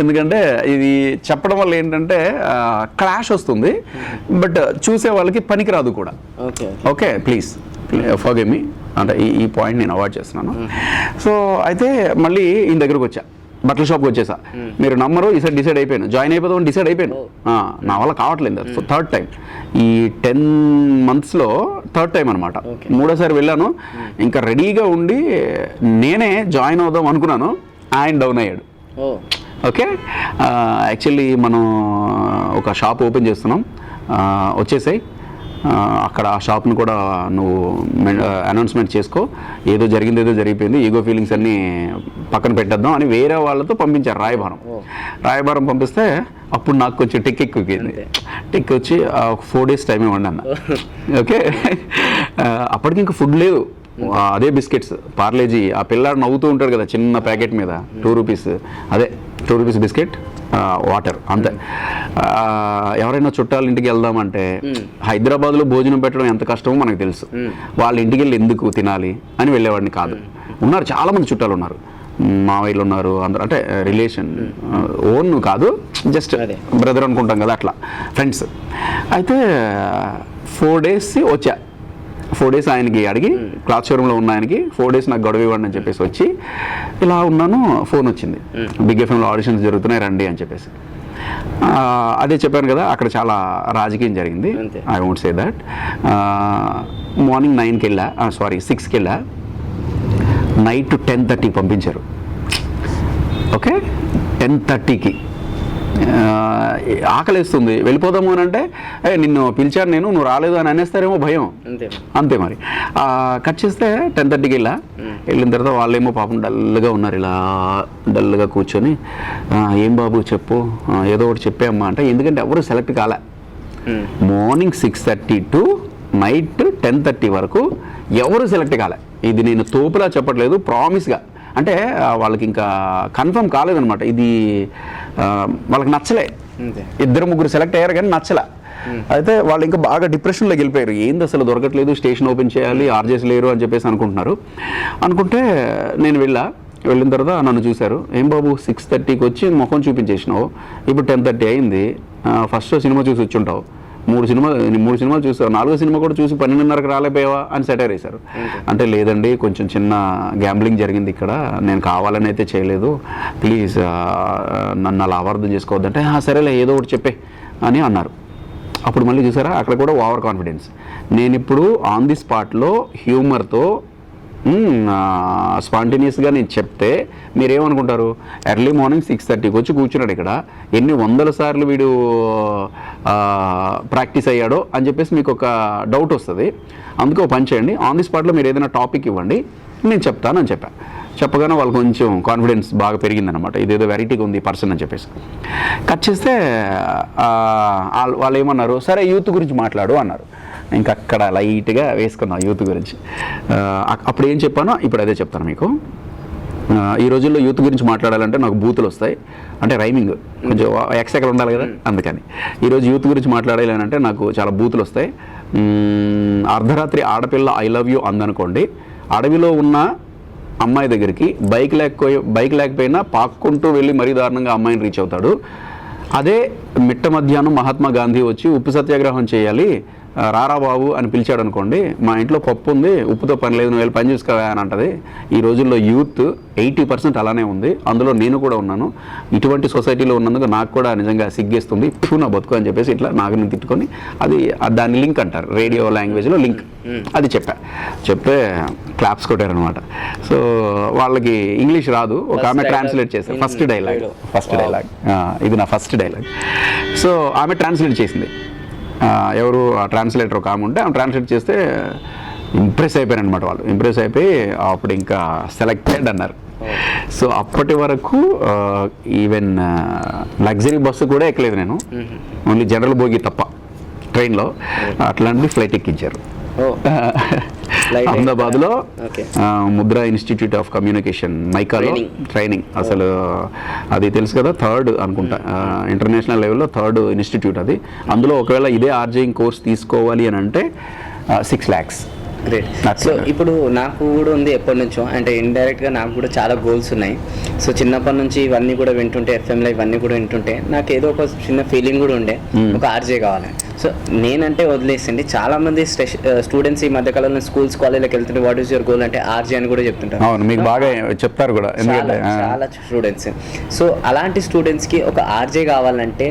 ఎందుకంటే ఇది చెప్పడం వల్ల ఏంటంటే క్లాష్ వస్తుంది, బట్ చూసే వాళ్ళకి పనికిరాదు కూడా. ఓకే ప్లీజ్ ఫర్గివ్ మీ అంటే ఈ పాయింట్ నేను అవాయిడ్ చేస్తున్నాను. సో అయితే మళ్ళీ ఈయన దగ్గరకు వచ్చా, బట్టల షాప్కి వచ్చేసా. మీరు నమ్మరు, ఈసారి డిసైడ్ అయిపోయాను, జాయిన్ అయిపోదామని డిసైడ్ అయిపోయాను. నా వల్ల కావట్లేదు. సో థర్డ్ టైం, ఈ 10 monthsలో థర్డ్ టైం అనమాట. మూడోసారి వెళ్ళాను, ఇంకా రెడీగా ఉండి నేనే జాయిన్ అవుదాం అనుకున్నాను, ఆయన డౌన్ అయ్యాడు. ఓకే, యాక్చువల్లీ మనం ఒక షాప్ ఓపెన్ చేస్తున్నాం, వచ్చేసాయి అక్కడ ఆ షాప్ని కూడా నువ్వు అనౌన్స్మెంట్ చేసుకో, ఏదో జరిగింది ఏదో జరిగిపోయింది, ఈగో ఫీలింగ్స్ అన్నీ పక్కన పెట్టేద్దాం అని వేరే వాళ్ళతో పంపించారు. రాయబారం పంపిస్తే అప్పుడు నాకు కొంచెం టిక్ వచ్చి 4 days టైం ఇవ్వండి అన్న. ఓకే, అప్పటికి ఇంకా ఫుడ్ లేదు, అదే బిస్కెట్స్ పార్లేజీ. ఆ పిల్లాడు నవ్వుతూ ఉంటాడు కదా చిన్న ప్యాకెట్ మీద, 2 rupees, అదే 2 rupees బిస్కెట్, వాటర్, అంతే. ఎవరైనా చుట్టాల ఇంటికి వెళ్దామంటే హైదరాబాద్లో భోజనం పెట్టడం ఎంత కష్టమో మనకు తెలుసు. వాళ్ళ ఇంటికి వెళ్ళి ఎందుకు తినాలి అని వెళ్ళేవాడిని కాదు. ఉన్నారు చాలామంది చుట్టాలు ఉన్నారు, మావయ్యలు ఉన్నారు, అందరూ అంటే రిలేషన్, ఓన్ కాదు, జస్ట్ బ్రదర్ అనుకుంటాం కదా, అట్లా ఫ్రెండ్స్. అయితే 4 days వచ్చా. 4 days ఆయనకి అడిగి, క్లాత్ షోరూంలో ఉన్న ఆయనకి 4 days నాకు గొడవ ఇవ్వండి అని చెప్పేసి వచ్చి ఇలా ఉన్నాను. ఫోన్ వచ్చింది, బిగ్ ఎఫ్ఎంలో ఆడిషన్స్ జరుగుతున్నాయి రండి అని చెప్పేసి. అదే చెప్పాను కదా, అక్కడ చాలా రాజకీయం జరిగింది. I won't say that. Morning 9కి వెళ్ళా, 6కి వెళ్ళా, నైట్ 10:30కి పంపించారు. ఓకే, 10:30కి ఆకలిస్తుంది, వెళ్ళిపోదాము అని అంటే నిన్ను పిలిచాను నేను, నువ్వు రాలేదు అని అనేస్తారేమో భయం, అంతే. మరి కట్ చేస్తే 10:30కి వెళ్ళిన తర్వాత వాళ్ళేమో పాపం డల్గా ఉన్నారు, ఇలా డల్గా కూర్చొని ఏం బాబు చెప్పు, ఏదో ఒకటి చెప్పేమ్మా అంటే, ఎందుకంటే ఎవరు సెలెక్ట్ కాలే. మార్నింగ్ 6:30 to నైట్ 10:30 వరకు ఎవరు సెలెక్ట్ కాలే. ఇది నేను తోపులా చెప్పట్లేదు, ప్రామిస్గా. అంటే వాళ్ళకి ఇంకా కన్ఫర్మ్ కాలేదనమాట, ఇది వాళ్ళకి నచ్చలే. 2-3 సెలెక్ట్ అయ్యారు కానీ నచ్చలే. అయితే వాళ్ళు ఇంకా బాగా డిప్రెషన్లోకి వెళ్ళిపోయారు, ఏంది అసలు దొరకట్లేదు, స్టేషన్ ఓపెన్ చేయాలి, ఆర్జేస్ లేరు అని చెప్పేసి అనుకుంటే నేను వెళ్ళిన తర్వాత నన్ను చూశారు. ఏం బాబు 6:30కి వచ్చి ముఖం చూపించేసినావు, ఇప్పుడు 10:30 అయింది, ఫస్ట్ సినిమా చూసి వచ్చి ఉంటావు, 3 సినిమాలు చూసావు, 4వ సినిమా కూడా చూసి 12:30కి రాలేపోయావా అని సెటైర్ వేశారు. అంటే లేదండి, కొంచెం చిన్న గ్యాంబ్లింగ్ జరిగింది ఇక్కడ, నేను కావాలని అయితే చేయలేదు, ప్లీజ్ నన్ను అలా అపార్థం చేసుకోవద్దంటే, సరేలే ఏదో ఒకటి చెప్పే అని అన్నారు. అప్పుడు మళ్ళీ చూసారా, అక్కడ కూడా ఓవర్ కాన్ఫిడెన్స్. నేను ఇప్పుడు ఆన్ ది స్పాట్లో హ్యూమర్తో స్పాంటేనియస్గా నేను చెప్తే మీరేమనుకుంటారు, ఎర్లీ మార్నింగ్ 6:30కి వచ్చి కూర్చున్నాడు ఇక్కడ, ఎన్ని 100 సార్లు వీడు ప్రాక్టీస్ అయ్యాడో అని చెప్పేసి మీకు ఒక డౌట్ వస్తుంది. అందుకే పని చేయండి, ఆన్ ది స్పాట్లో మీరు ఏదైనా టాపిక్ ఇవ్వండి, నేను చెప్తానని చెప్పగానే వాళ్ళు కొంచెం కాన్ఫిడెన్స్ బాగా పెరిగిందనమాట, ఇదేదో వెరైటీగా ఉంది పర్సన్ అని చెప్పేసి. కట్ చేస్తే వాళ్ళు ఏమన్నారు, సరే యూత్ గురించి మాట్లాడు అన్నారు. ఇంకా అక్కడ లైట్గా వేసుకున్నాం యూత్ గురించి. అప్పుడు ఏం చెప్పానో ఇప్పుడు అదే చెప్తాను మీకు. ఈ రోజుల్లో యూత్ గురించి మాట్లాడాలంటే నాకు బూతులు వస్తాయి, అంటే రైమింగ్ కొంచెం ఎక్స్ట్రా ఉండాలి కదా, అందుకని ఈరోజు యూత్ గురించి మాట్లాడాలి అంటే నాకు చాలా బూతులు వస్తాయి. అర్ధరాత్రి ఆడపిల్ల ఐ లవ్ యూ అందనుకోండి, అడవిలో ఉన్న అమ్మాయి దగ్గరికి బైక్ లేకపోయినా పాక్కుంటూ వెళ్ళి మరీ దారుణంగా అమ్మాయిని రీచ్ అవుతాడు. అదే మిట్ట మధ్యాహ్నం మహాత్మా గాంధీ వచ్చి ఉప్పు సత్యాగ్రహం చేయాలి రారా బాబు అని పిలిచాడు అనుకోండి, మా ఇంట్లో పప్పు ఉంది, ఉప్పుతో పని లేదు, నువ్వు వెళ్ళి పని చూసుకోవా అని అంటది. ఈ రోజుల్లో యూత్ 80% అలానే ఉంది, అందులో నేను కూడా ఉన్నాను. ఇటువంటి సొసైటీలో ఉన్నందుకు నాకు కూడా నిజంగా సిగ్గేస్తుంది, నా బతుకు అని చెప్పేసి ఇట్లా నాకు నేను తిట్టుకొని దాన్ని లింక్ అంటారు, రేడియో లాంగ్వేజ్లో లింక్, అది చెప్తే క్లాప్స్ కొట్టారనమాట. సో వాళ్ళకి ఇంగ్లీష్ రాదు, ఒక ఆమె ట్రాన్స్లేట్ చేశారు ఫస్ట్ డైలాగ్, ఇది నా ఫస్ట్ డైలాగ్. సో ఆమె ట్రాన్స్లేట్ చేసింది. ఎవరు ఆ ట్రాన్స్లేటర్ ఒక ఆమె ఉంటే ఆమె ట్రాన్స్లేట్ చేస్తే ఇంప్రెస్ అయిపోయారు అనమాట వాళ్ళు. ఇంప్రెస్ అయిపోయి అప్పుడు ఇంకా సెలెక్టెడ్ అన్నారు. సో అప్పటి వరకు ఈవెన్ లగ్జరీ బస్సు కూడా ఎక్కలేదు నేను, ఓన్లీ జనరల్ బోగి తప్ప ట్రైన్లో. అట్లాంటి ఫ్లైట్ ఎక్కించారు అహ్మదాబాద్లో ముద్రా ఇన్స్టిట్యూట్ ఆఫ్ కమ్యూనికేషన్ మైకాలో ట్రైనింగ్. అసలు అది తెలుసు కదా, 3rd అనుకుంటా ఇంటర్నేషనల్ లెవెల్లో 3rd ఇన్స్టిట్యూట్ అది. అందులో ఒకవేళ ఇదే ఆర్జేయింగ్ కోర్స్ తీసుకోవాలి అని అంటే 6 lakhs. గ్రేట్. సో ఇప్పుడు నాకు కూడా ఉంది ఎప్పటి నుంచో, అంటే ఇండైరెక్ట్గా నాకు కూడా చాలా గోల్స్ ఉన్నాయి. సో చిన్నప్పటి నుంచి ఇవన్నీ కూడా వింటుంటే, ఎఫ్ఎంలో ఇవన్నీ కూడా వింటుంటే నాకు ఏదో ఒక చిన్న ఫీలింగ్ కూడా ఉండే, ఒక ఆర్జే కావాలి. సో నేనంటే వదిలేసింది, చాలామంది స్టూడెంట్స్ ఈ మధ్యకాలంలో స్కూల్స్ కాలేజ్కి వెళ్తుంటే వాట్ ఈస్ యువర్ గోల్ అంటే ఆర్జే అని కూడా చెప్తుంటారు. అవును, మీకు బాగా చెప్తారు కూడా, చాలా స్టూడెంట్స్. సో అలాంటి స్టూడెంట్స్కి ఒక ఆర్జే కావాలంటే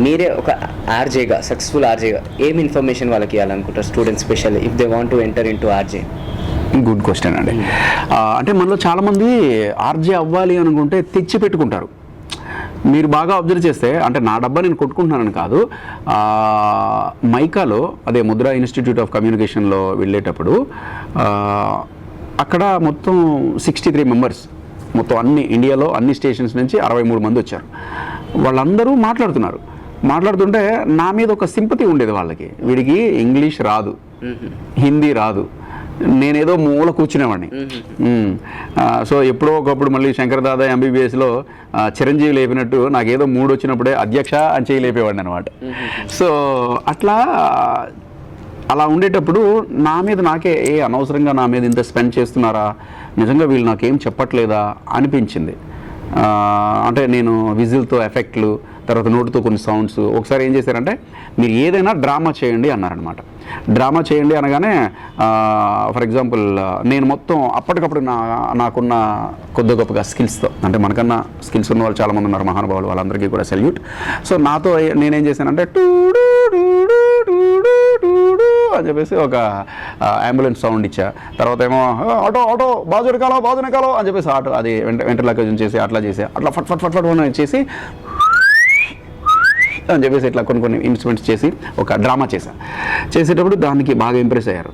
మీరే ఒక ఆర్జేగా, సక్సెస్ఫుల్ ఆర్జేగా ఏం ఇన్ఫర్మేషన్ వాళ్ళకి ఇవ్వాలనుకుంటారు students, special if they want to enter in to RJ? Good question అండి. అంటే మనలో చాలామంది ఆర్జే అవ్వాలి అనుకుంటే తెచ్చి పెట్టుకుంటారు. మీరు బాగా అబ్జర్వ్ చేస్తే, అంటే నా డబ్బా నేను కొట్టుకుంటున్నానని కాదు, మైకాలో అదే ముద్రా ఇన్స్టిట్యూట్ ఆఫ్ కమ్యూనికేషన్లో వెళ్ళేటప్పుడు అక్కడ మొత్తం 63 మెంబర్స్, మొత్తం అన్ని ఇండియాలో అన్ని స్టేషన్స్ నుంచి 63 మంది వచ్చారు. వాళ్ళందరూ మాట్లాడుతుంటే నా మీద ఒక సింపతి ఉండేది వాళ్ళకి. వీడికి ఇంగ్లీష్ రాదు, హిందీ రాదు, నేనేదో మూల కూర్చునేవాడిని. సో ఎప్పుడో ఒకప్పుడు మళ్ళీ శంకర్ దాదా ఎంబీబీఎస్లో చిరంజీవి లేపినట్టు నాకేదో మూడు వచ్చినప్పుడే అధ్యక్ష అని చేయి లేపేవాడిని అనమాట. సో అలా ఉండేటప్పుడు నా మీద నాకే అనవసరంగా నా మీద ఇంత స్పెండ్ చేస్తున్నారా, నిజంగా వీళ్ళు నాకేం చెప్పట్లేదా అనిపించింది. అంటే నేను విజిల్తో ఎఫెక్ట్లు, తర్వాత నోటుతో కొన్ని సౌండ్స్. ఒకసారి ఏం చేశారంటే, మీరు ఏదైనా డ్రామా చేయండి అన్నారనమాట. డ్రామా చేయండి అనగానే ఫర్ ఎగ్జాంపుల్ నేను మొత్తం అప్పటికప్పుడు నాకున్న కొద్ది గొప్పగా స్కిల్స్తో, అంటే మనకన్నా స్కిల్స్ ఉన్న వాళ్ళు చాలామంది ఉన్నారు మహానుభావులు, వాళ్ళందరికీ కూడా సెల్యూట్. సో నాతో నేనేం చేశానంటే అని చెప్పేసి ఒక అంబులెన్స్ సౌండ్ ఇచ్చా. తర్వాత ఏమో ఆటో ఆటో బాజునికాలో అని చెప్పేసి ఆటో అది వెంటర్లాకేషన్ చేసి అట్లా ఫట్ ఫట్ ఫట్ ఫట్ చేసి అని చెప్పేసి ఇట్లా కొన్ని ఇన్స్ట్రుమెంట్స్ చేసి ఒక డ్రామా చేసేటప్పుడు దానికి బాగా ఇంప్రెస్ అయ్యారు.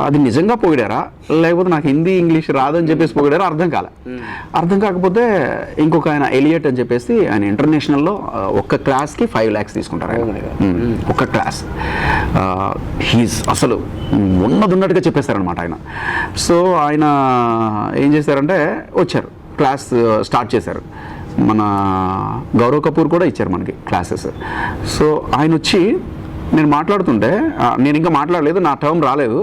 అది నిజంగా పొగిడారా లేకపోతే నాకు హిందీ ఇంగ్లీష్ రాదని చెప్పేసి పొగిడారా అర్థం కాకపోతే ఇంకొక ఆయన ఎలియట్ అని చెప్పేసి ఆయన ఇంటర్నేషనల్లో ఒక్క క్లాస్కి 5 lakhs తీసుకుంటారు ఆయన, ఒక్క క్లాస్. హీస్ అసలు ఉన్నట్టుగా చెప్పేశారనమాట ఆయన. సో ఆయన ఏం చేశారంటే వచ్చారు, క్లాస్ స్టార్ట్ చేశారు. మన గౌరవ్ కపూర్ కూడా ఇచ్చారు మనకి క్లాసెస్. సో ఆయన వచ్చి నేను మాట్లాడుతుంటే, నేను ఇంకా మాట్లాడలేదు, నా టర్మ్ రాలేదు,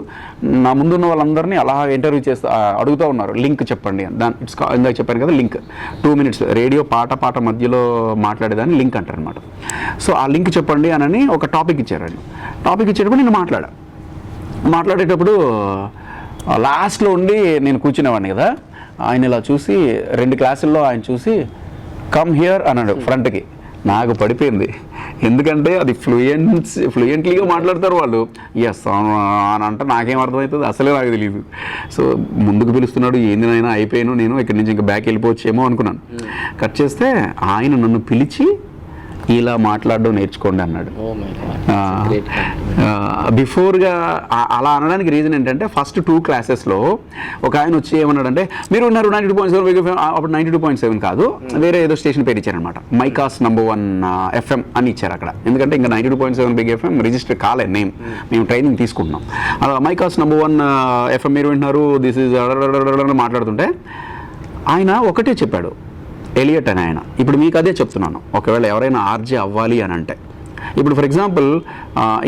నా ముందున్న వాళ్ళందరినీ అలా ఇంటర్వ్యూ అడుగుతూ ఉన్నారు, లింక్ చెప్పండి దాని. ఇందాక చెప్పాను కదా లింక్, 2 minutes రేడియో పాట మధ్యలో మాట్లాడేదాన్ని లింక్ అంటారు అనమాట. సో ఆ లింక్ చెప్పండి అని ఒక టాపిక్ ఇచ్చారు. టాపిక్ ఇచ్చేటప్పుడు నేను మాట్లాడేటప్పుడు లాస్ట్లో ఉండి నేను కూర్చునేవాడిని కదా, ఆయన ఇలా చూసి 2 క్లాసుల్లో ఆయన చూసి కమ్ హియర్ అన్నాడు ఫ్రంట్కి. నాకు పడిపోయింది, ఎందుకంటే అది ఫ్లూయెంట్లీగా మాట్లాడతారు వాళ్ళు. ఎస్ అని అంటే నాకేం అర్థమవుతుంది అసలే నాకు తెలియదు. సో ముందుకు పిలుస్తున్నాడు, ఏందినైనా అయిపోయాను, నేను ఇక్కడి నుంచి ఇంకా బ్యాక్ వెళ్ళిపోవచ్చేమో అనుకున్నాను. కట్ చేస్తే ఆయన నన్ను పిలిచి ఇలా మాట్లాడడం నేర్చుకోండి అన్నాడు. బిఫోర్గా అలా అనడానికి రీజన్ ఏంటంటే, ఫస్ట్ 2 క్లాసెస్లో ఒక ఆయన వచ్చి ఏమన్నాడంటే, మీరు ఉన్నారు 92.7 అప్పుడు 92.7 కాదు, వేరే ఏదో స్టేషన్ పేరు ఇచ్చారనమాట, మైకాస్ #1 FM అని ఇచ్చారు అక్కడ. ఎందుకంటే ఇంకా 92.7 బిగ్ FM రిజిస్టర్ కాలేదు నేమ్, మేము ట్రైనింగ్ తీసుకుంటున్నాం. అలా మైకాస్ #1 FM మీరు వింటున్నారు, దిస్ ఈజ్ మాట్లాడుతుంటే ఆయన ఒకటే చెప్పాడు, ఎలియట్ అని ఆయన. ఇప్పుడు మీకు అదే చెప్తున్నాను, ఒకవేళ ఎవరైనా ఆర్జే అవ్వాలి అని అంటే, ఇప్పుడు ఫర్ ఎగ్జాంపుల్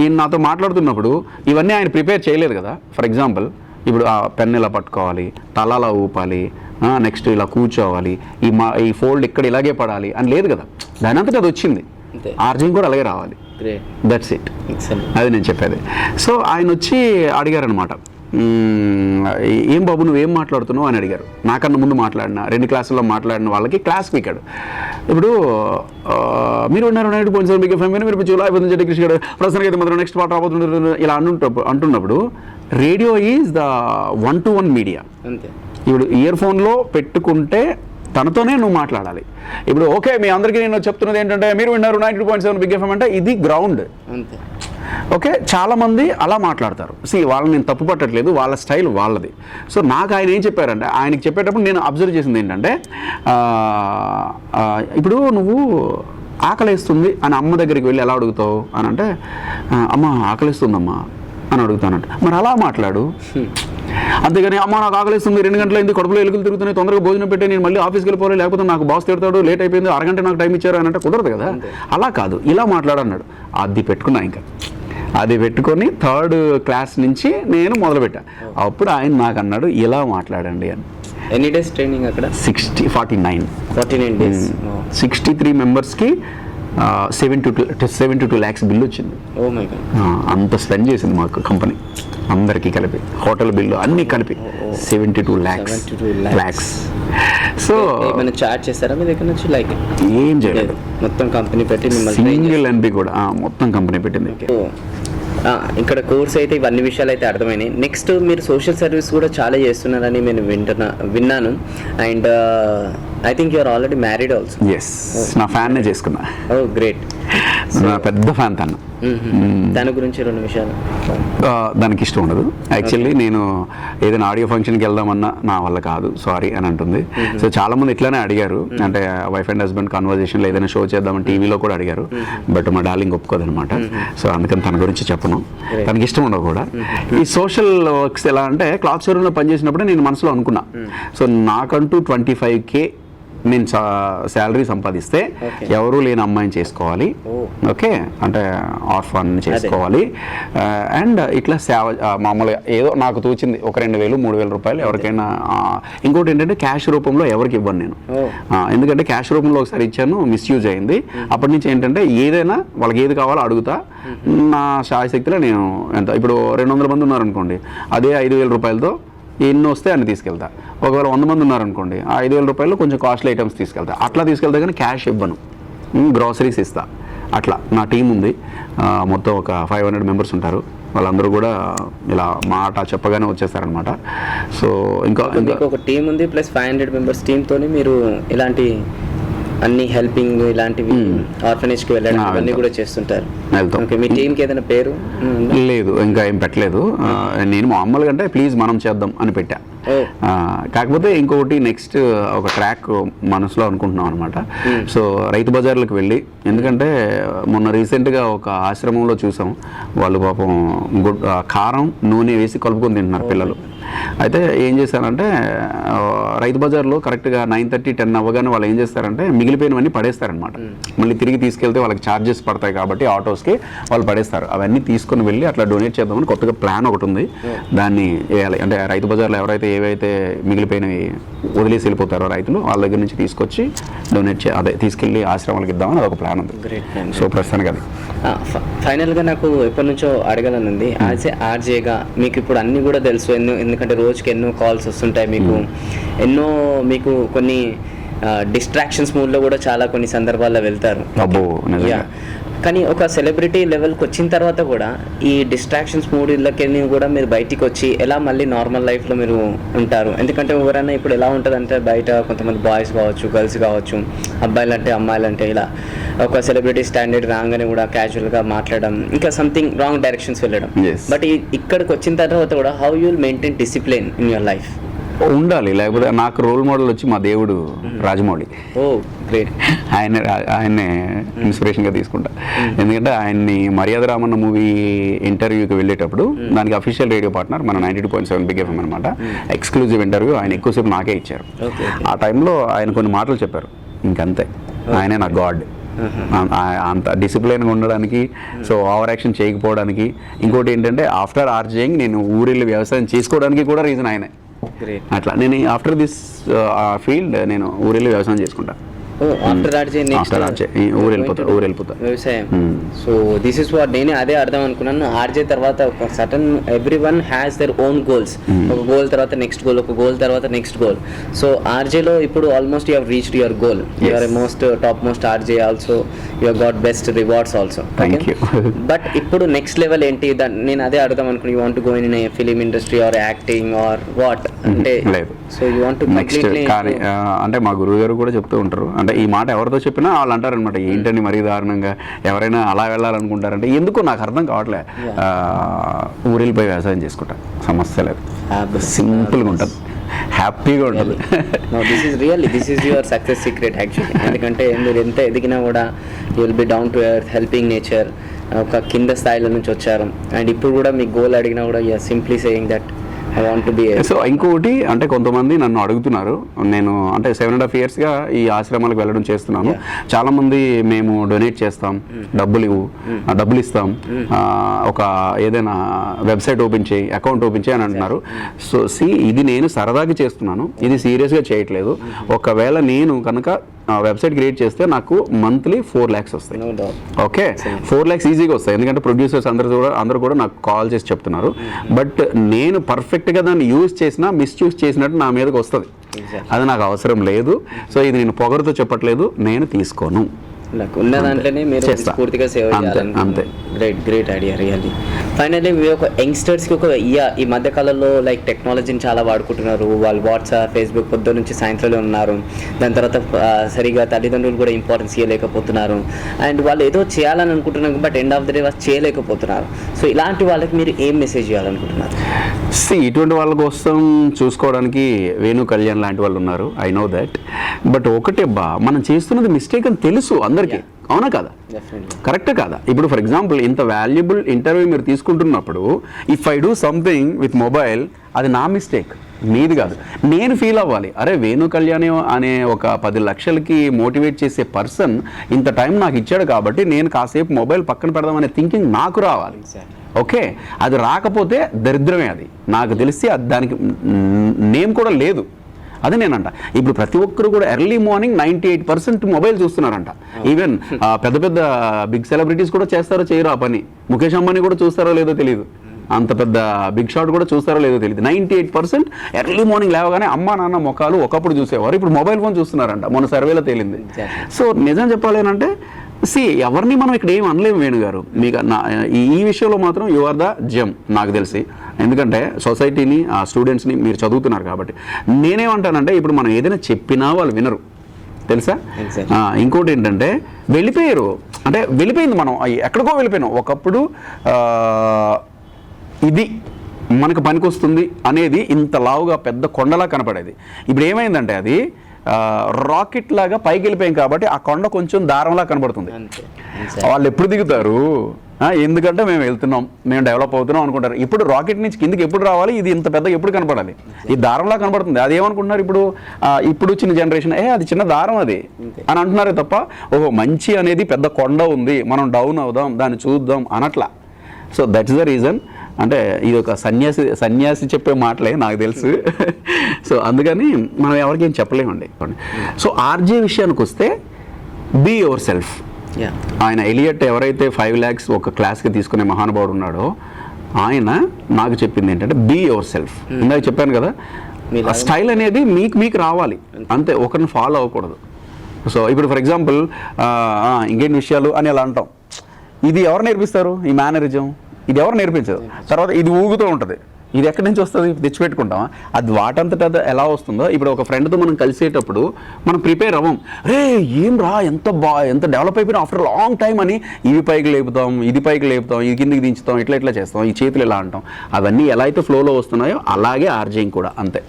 ఈయన నాతో మాట్లాడుతున్నప్పుడు ఇవన్నీ ఆయన ప్రిపేర్ చేయలేదు కదా. ఫర్ ఎగ్జాంపుల్ ఇప్పుడు ఆ పెన్ ఇలా పట్టుకోవాలి, తలలా ఊపాలి, నెక్స్ట్ ఇలా కూర్చోవాలి, ఈ ఫోల్డ్ ఇక్కడ ఇలాగే పడాలి అని లేదు కదా, దాని అంతటా అది వచ్చింది. ఆర్జింగ్ కూడా అలాగే రావాలి. దట్స్ ఇట్, అది నేను చెప్పేది. సో ఆయన వచ్చి అడిగారనమాట, ఏం బాబు నువ్వేం మాట్లాడుతున్నావు అని అడిగారు. నాకన్నా ముందు మాట్లాడిన 2 క్లాసుల్లో మాట్లాడిన వాళ్ళకి క్లాస్ పీకాడు. ఇప్పుడు మీరు ఉన్నారు 9.7 మీకు FM మీరు జూలై అయిపోతుంది చెట్టు కృషి గారు ప్రస్తుతానికి అయితే మాత్రం నెక్స్ట్ పాట రాబోతుంది ఇలా అంటున్నప్పుడు radio is the 1-to-1 media. ఇప్పుడు ఇయర్ ఫోన్లో పెట్టుకుంటే తనతోనే నువ్వు మాట్లాడాలి. ఇప్పుడు ఓకే మీ అందరికీ నేను చెప్తున్నది ఏంటంటే మీరు విన్నారు 92.7 బిగ్ FM అంటే ఇది గ్రౌండ్. ఓకే, చాలామంది అలా మాట్లాడతారు. వాళ్ళని నేను తప్పు పట్టట్లేదు, వాళ్ళ స్టైల్ వాళ్ళది. సో నాకు ఆయన ఏం చెప్పారంటే, ఆయనకి చెప్పేటప్పుడు నేను అబ్జర్వ్ చేసింది ఏంటంటే, ఇప్పుడు నువ్వు ఆకలిస్తుంది అని అమ్మ దగ్గరికి వెళ్ళి ఎలా అడుగుతావు అని అంటే, అమ్మ ఆకలిస్తుందమ్మా అని అడుగుతానంట. మరి అలా మాట్లాడు, అంతేగాని అమ్మ నాకు ఆకలిస్తుంది 2 గంటలైంది కడుపులో ఎలుకలు తిరుగుతున్నాయి తొందరగా భోజనం పెట్టి నేను మళ్ళీ ఆఫీస్కి వెళ్ళిపోవాలి లేకపోతే నాకు బాస్ తిడతాడు లేట్ అయిపోయింది 6 గంట నాకు టైం ఇచ్చారు అని అంటే కుదరదు కదా. అలా కాదు, ఇలా మాట్లాడన్నాడు. అది పెట్టుకున్నా, ఇంకా అది పెట్టుకొని 3rd క్లాస్ నుంచి నేను మొదలుపెట్టాను. అప్పుడు ఆయన నాకు అన్నాడు ఇలా మాట్లాడండి అని. ఎన్ని డేస్ ట్రైనింగ్ అక్కడ? 49 డేస్. 63 మెంబర్స్కి 72 lakhs బిల్లు వచ్చింది. అంత స్పెండ్ చేసింది మాకు కంపెనీ అందరికీ కలిపి, హోటల్ బిల్లు అన్నీ కలిపి 72 lakhs. సో చార్జ్ చేస్తారా మీ దగ్గర నుంచి? లైక్ ఏం చేయలేదు, మొత్తం కంపెనీ పెట్టి సింగిల్ ఎంపీ కూడా మొత్తం కంపెనీ పెట్టింది. ఇక్కడ కోర్స్ అయితే ఇవన్నీ విషయాలు అయితే అర్థమైనాయి. నెక్స్ట్ మీరు సోషల్ సర్వీస్ కూడా చాలా చేస్తున్నారని నేను విన్నాను. And I think you're already married also. Yes, నా ఫ్యాన్నే చేసుకున్నా. ఓ గ్రేట్, నా పెద్ద ఫ్యాన్ తను. దాని గురించి 2 విషయాలు. దానికి ఇష్టం ఉండదు యాక్చువల్లీ. నేను ఏదైనా ఆడియో ఫంక్షన్కి వెళ్దామన్నా నా వల్ల కాదు సారీ అని అంటుంది. సో చాలా మంది ఇట్లానే అడిగారు, అంటే వైఫ్ అండ్ హస్బెండ్ కన్వర్జేషన్లో ఏదైనా షో చేద్దామని టీవీలో కూడా అడిగారు. బట్ మా డార్లింగ్ ఒప్పుకోదనమాట. సో అందుకని తన గురించి చెప్పను, తనకి ఇష్టం ఉండవు కూడా. ఈ సోషల్ వర్క్స్ ఎలా అంటే, క్లాత్ షోరూంలో పనిచేసినప్పుడే నేను మనసులో అనుకున్నా, సో నాకంటూ 25K నేను శాలరీ సంపాదిస్తే ఎవరూ లేని అమ్మాయిని చేసుకోవాలి. ఓకే, అంటే ఆర్ఫన్ చేసుకోవాలి. అండ్ ఇట్లా సేవ మామూలుగా ఏదో నాకు తోచింది ఒక 2,000-3,000 రూపాయలు ఎవరికైనా. ఇంకోటి ఏంటంటే క్యాష్ రూపంలో ఎవరికి ఇవ్వను నేను, ఎందుకంటే క్యాష్ రూపంలో ఒకసారి ఇచ్చాను, మిస్యూజ్ అయింది. అప్పటి నుంచి ఏంటంటే ఏదైనా వాళ్ళకి ఏది కావాలో అడుగుతా, నా శాయశక్తిలో నేను ఎంత, ఇప్పుడు 200 మంది ఉన్నారనుకోండి, అదే 5,000 రూపాయలతో ఎన్ని వస్తే అన్ని తీసుకెళ్తా. ఒకవేళ 100 మంది ఉన్నారనుకోండి, ఆ 5,000 రూపాయలు కొంచెం కాస్ట్లీ ఐటమ్స్ తీసుకెళ్తా. అట్లా తీసుకెళ్తా కానీ క్యాష్ ఇవ్వను, గ్రాసరీస్ ఇస్తా. అట్లా నా టీం ఉంది, మొత్తం ఒక 500 మెంబర్స్ ఉంటారు. వాళ్ళందరూ కూడా ఇలా మాట చెప్పగానే వచ్చేస్తారనమాట. సో ఇంకా ఒక టీం ఉంది, ప్లస్ 500 మెంబర్స్ టీంతో మీరు ఇలాంటి అన్ని హెల్పింగ్ ఇలాంటివి ఆర్ఫనేజ్కి వెళ్ళడం ఇవన్నీ కూడా చేస్తుంటారు. మీ టీంకి ఏదైనా పేరు లేదు, ఇంకా ఏం పెట్టలేదు. నేను మామూలుగా అంటే ప్లీజ్ మనం చేద్దాం అని పెట్టా. కాకపోతే ఇంకొకటి నెక్స్ట్ ఒక ట్రాక్ మనసులో అనుకుంటున్నాం అనమాట. సో రైతు బజార్లకు వెళ్ళి, ఎందుకంటే మొన్న రీసెంట్గా ఒక ఆశ్రమంలో చూసాం, వాళ్ళు పాపం కారం నూనె వేసి కలుపుకొని తింటున్నారు పిల్లలు. అయితే ఏం చేశారంటే, రైతు బజార్లో కరెక్ట్గా 9:30-10 అవ్వగానే వాళ్ళు ఏం చేస్తారంటే మిగిలిపోయినవన్నీ పడేస్తారనమాట. మళ్ళీ తిరిగి తీసుకెళ్తే వాళ్ళకి ఛార్జెస్ పడతాయి కాబట్టి ఆటోస్కి వాళ్ళు పడేస్తారు. అవన్నీ తీసుకొని వెళ్ళి అట్లా డొనేట్ చేద్దామని కొత్తగా ప్లాన్ ఒకటి ఉంది. దాన్ని వేయాలి, అంటే రైతు బజార్లో ఎవరైతే ఏవైతే మిగిలిపోయినవి వదిలేసి వెళ్ళిపోతారో రైతులు, వాళ్ళ దగ్గర నుంచి తీసుకొచ్చి అదే తీసుకెళ్ళి ఆశ్రమాలకు ఇద్దామని అదొక ప్లాన్ ఉంది. సో ప్రస్తుతానికి అది. ఫైనల్గా నాకు ఎప్పటి నుంచో అడగాలనుంది, యాజ్ ఏ ఆర్జేగా మీకు ఇప్పుడు అన్నీ కూడా తెలుసు, ఎందుకంటే రోజుకి ఎన్నో కాల్స్ వస్తుంటాయి మీకు, ఎన్నో మీకు కొన్ని డిస్ట్రాక్షన్స్ మూడ్లో కూడా చాలా కొన్ని సందర్భాల్లో వెళ్తారు. కానీ ఒక సెలబ్రిటీ లెవెల్కి వచ్చిన తర్వాత కూడా ఈ డిస్ట్రాక్షన్స్ మూడ్లకి కూడా మీరు బయటికి వచ్చి ఎలా మళ్ళీ నార్మల్ లైఫ్లో మీరు ఉంటారు? ఎందుకంటే ఎవరైనా ఇప్పుడు ఎలా ఉంటుందంటే, బయట కొంతమంది బాయ్స్ కావచ్చు, గర్ల్స్ కావచ్చు, అబ్బాయిలు అంటే అమ్మాయిలు అంటే ఇలా ఒక సెలబ్రిటీ స్టాండర్డ్ రాగానే కూడా క్యాజువల్గా మాట్లాడడం, ఇంకా సంథింగ్ రాంగ్ డైరెక్షన్స్ వెళ్ళడం. బట్ ఇక్కడికి వచ్చిన తర్వాత కూడా how you will maintain discipline in your life? ఉండాలి, లేకపోతే నాకు రోల్ మోడల్ వచ్చి మా దేవుడు రాజమౌళి. ఆయన్నే ఇన్స్పిరేషన్గా తీసుకుంటా. ఎందుకంటే ఆయన్ని మర్యాద రామన్న మూవీ ఇంటర్వ్యూకి వెళ్ళేటప్పుడు దానికి అఫీషియల్ రేడియో పార్ట్నర్ మన 92.7 బిగ్ FM అనమాట. ఎక్స్క్లూజివ్ ఇంటర్వ్యూ ఆయన ఎక్కువసేపు నాకే ఇచ్చారు. ఆ టైంలో ఆయన కొన్ని మాటలు చెప్పారు, ఇంకంతే, ఆయనే నా గాడ్. అంత డిసిప్లిన్గా ఉండడానికి, సో ఓవర్ యాక్షన్ చేయకపోవడానికి. ఇంకోటి ఏంటంటే, ఆఫ్టర్ ఆర్జేయింగ్ నేను ఊరిల్లు వ్యవసాయం చేసుకోవడానికి కూడా రీజన్ ఆయనే. Great. అట్లా నేను ఆఫ్టర్ దిస్ ఫీల్డ్ నేను ఊరెళ్ళి వ్యవసాయం చేసుకుంటా. ఆఫ్టర్ ఆర్జే నెక్స్ట్ ఊరు వెళ్ళిపోతా. వ్యవసాయం. Hmm. So this is what నేనే అదే అర్థం అనుకున్నాను. ఆర్జే తర్వాత ఒక certain everyone has their own goals. ఒక గోల్ తర్వాత నెక్స్ట్ గోల్, ఒక గోల్ తర్వాత నెక్స్ట్ గోల్. సో ఆర్జేలో ఇప్పుడు almost you have reached your goal. You are most top most RJ also. You have got best rewards also. Thank you. But ఇప్పుడు next level ఏంటి? నేను అదే అడుగుదాం అనుకున్నాను. You want go in film industry or acting or what అంటే? లేదు. So you want next కానీ అంటే మా గురువు గారు కూడా చెప్తూ ఉంటారు, అంటే ఈ మాట ఎవరితో చెప్పినా వాళ్ళు అంటారనమాట, ఏంటండి మరీ దారుణంగా ఎవరైనా అలా వెళ్ళాలనుకుంటారంటే ఎందుకో నాకు అర్థం కావట్లే. ఊరెళ్ళిపోయి వ్యవసాయం చేసుకుంటా, సమస్య లేదు, సింపుల్గా ఉంటుంది, హ్యాపీగా ఉంటుంది. This is your success secret actually. ఎందుకంటే మీరు ఎంత ఎదిగినా కూడా you will be down to earth, helping nature. ఒక కింద స్థాయిలో నుంచి వచ్చారు అండ్ ఇప్పుడు కూడా మీ గోల్ అడిగినా కూడా you are simply saying that I want to be. So ఇంకొకటి అంటే కొంతమంది నన్ను అడుగుతున్నారు, నేను అంటే 7.5 yearsగా ఈ ఆశ్రమాలకు వెళ్ళడం చేస్తున్నాను. చాలామంది మేము డొనేట్ చేస్తాం, డబ్బులు ఇస్తాం, ఒక ఏదైనా వెబ్సైట్ ఓపెన్ చేయి, అకౌంట్ ఓపెన్ చేయి అని అంటున్నారు. సో ఇది నేను సరదాగా చేస్తున్నాను, ఇది సీరియస్గా చేయట్లేదు. ఒకవేళ నేను కనుక వెబ్సైట్ క్రియేట్ చేస్తే నాకు మంత్లీ 4 lakhs వస్తాయి. ఓకే, 4 lakhs ఈజీగా వస్తాయి, ఎందుకంటే ప్రొడ్యూసర్స్ అందరూ కూడా నాకు కాల్ చేసి చెప్తున్నారు. బట్ నేను పర్ఫెక్ట్గా దాన్ని యూజ్ చేసినా మిస్యూజ్ చేసినట్టు నా మీదకి వస్తుంది, అది నాకు అవసరం లేదు. సో ఇది నేను పొగరుతో చెప్పట్లేదు, నేను తీసుకోను, ఉన్న దాంట్లోనే మీరు పూర్తిగా సేవ చేయాలి. Great idea really. ఫైనల్లీ మీరు ఒక యంగ్స్టర్స్కి ఒక ఈ మధ్య కాలంలో లైక్ టెక్నాలజీని చాలా వాడుకుంటున్నారు. వాళ్ళు వాట్సాప్, ఫేస్బుక్ పొద్దు నుంచి సాయంత్రంలో ఉన్నారు. దాని తర్వాత సరిగా తల్లిదండ్రులు కూడా ఇంపార్టెన్స్ ఇవ్వలేకపోతున్నారు. అండ్ వాళ్ళు ఏదో చేయాలని అనుకుంటున్నారు, but end of the day వాళ్ళు చేయలేకపోతున్నారు. సో ఇలాంటి వాళ్ళకి మీరు ఏం మెసేజ్ చేయాలనుకుంటున్నారు? ఇటువంటి వాళ్ళ కోసం చూసుకోవడానికి వేణు కళ్యాణ్ లాంటి వాళ్ళు ఉన్నారు, ఐ నో దట్. బట్ ఒకటే మనం చేస్తున్నది మిస్టేక్ అని తెలుసు అందరికీ, అవునా కాదా? కరెక్ట్ కాదా? ఇప్పుడు ఫర్ ఎగ్జాంపుల్ ఇంత వాల్యుబుల్ ఇంటర్వ్యూ మీరు తీసుకుంటున్నప్పుడు if I do something with mobile, అది నా మిస్టేక్, మీది కాదు. నేను ఫీల్ అవ్వాలి, అరే వేణు కళ్యాణ్ అనే ఒక 10 లక్షలకి మోటివేట్ చేసే పర్సన్ ఇంత టైం నాకు ఇచ్చాడు కాబట్టి నేను కాసేపు మొబైల్ పక్కన పెడదామనే థింకింగ్ నాకు రావాలి. ఓకే, అది రాకపోతే దరిద్రమే, అది నాకు తెలిసి దానికి నేమ్ కూడా లేదు. అది నేనంట. ఇప్పుడు ప్రతి ఒక్కరు కూడా ఎర్లీ మార్నింగ్ 98% మొబైల్ చూస్తున్నారంట. ఈవెన్ పెద్ద పెద్ద బిగ్ సెలబ్రిటీస్ కూడా చేస్తారో చేయరో ఆ పని. ముఖేష్ అంబానీ కూడా చూస్తారో లేదో తెలియదు, అంత పెద్ద బిగ్ షాట్ కూడా చూస్తారో లేదో తెలియదు. 98% ఎర్లీ మార్నింగ్ లేవగానే అమ్మా నాన్న ముఖాలు ఒకప్పుడు చూసేవారు, ఇప్పుడు మొబైల్ ఫోన్ చూస్తున్నారంట, మొన్న సర్వేలో తేలింది. సో నిజం చెప్పాలి అంటే ఎవరిని మనం ఇక్కడ ఏం అనలేము వేణు గారు. మీకు ఈ విషయంలో మాత్రం యు ఆర్ ద జెమ్ నాకు తెలిసి, ఎందుకంటే సొసైటీని ఆ స్టూడెంట్స్ని మీరు చదువుతున్నారు కాబట్టి. నేనేమంటానంటే ఇప్పుడు మనం ఏదైనా చెప్పినా వాళ్ళు వినరు, తెలుసా? ఇంకోటి ఏంటంటే వెళ్ళిపోయారు, అంటే వెళ్ళిపోయింది, మనం ఎక్కడికో వెళ్ళిపోయినాం. ఒకప్పుడు ఇది మనకు పనికొస్తుంది అనేది ఇంత లావుగా పెద్ద కొండలా కనపడేది. ఇప్పుడు ఏమైందంటే అది రాకెట్ లాగా పైకి వెళ్ళిపోయాం కాబట్టి ఆ కొండ కొంచెం దారంలా కనబడుతుంది. వాళ్ళు ఎప్పుడు దిగుతారు? ఎందుకంటే మేము వెళ్తున్నాం, మేము డెవలప్ అవుతున్నాం అనుకుంటారు. ఇప్పుడు రాకెట్ నుంచి కిందకి ఎప్పుడు రావాలి, ఇది ఇంత పెద్దగా ఎప్పుడు కనపడాలి, ఈ దారంలా కనపడుతుంది. అది ఏమనుకుంటున్నారు ఇప్పుడు చిన్న జనరేషన్, అది చిన్న దారం అది అని అంటున్నారే తప్ప ఓహో మంచి అనేది పెద్ద కొండ ఉంది, మనం డౌన్ అవుదాం, దాన్ని చూద్దాం అనట్లా. So that is the reason. అంటే ఇది ఒక సన్యాసి చెప్పే మాటలే నాకు తెలుసు. సో అందుకని మనం ఎవరికి ఏం చెప్పలేమండి. సో ఆర్జే విషయానికి వస్తే బీ యువర్ సెల్ఫ్. ఆయన ఎలియట్ ఎవరైతే 5 lakhs ఒక క్లాస్కి తీసుకునే మహానుభావుడు ఉన్నాడో ఆయన నాకు చెప్పింది ఏంటంటే బీ యువర్ సెల్ఫ్. ఇందాక చెప్పాను కదా, స్టైల్ అనేది మీకు రావాలి అంతే, ఒకరిని ఫాలో అవ్వకూడదు. సో ఇప్పుడు ఫర్ ఎగ్జాంపుల్ ఇంకేంటి విషయాలు అని అలా అంటాం, ఇది ఎవరు నేర్పిస్తారు? ఈ మేనరిజం ఇది ఎవరు నేర్పించదు. తర్వాత ఇది ఊగుతూ ఉంటుంది, ఇది ఎక్కడి నుంచి వస్తుంది? తెచ్చిపెట్టుకుంటామా? అది వాటంతటా ఎలా వస్తుందో. ఇప్పుడు ఒక ఫ్రెండ్తో మనం కలిసేటప్పుడు మనం ప్రిపేర్ అవ్వం, రే ఏం రా ఎంత డెవలప్ అయిపోయినా ఆఫ్టర్ లాంగ్ టైం అని ఇవి పైకి లేపుతాం, ఇది పైకి లేపుతాం, ఇది కిందికి దించుతాం, ఇట్లా చేస్తాం, ఈ చేతులు ఎలా అంటాం. అవన్నీ ఎలా అయితే ఫ్లోలో వస్తున్నాయో అలాగే ఆర్జేయింగ్ కూడా అంతే.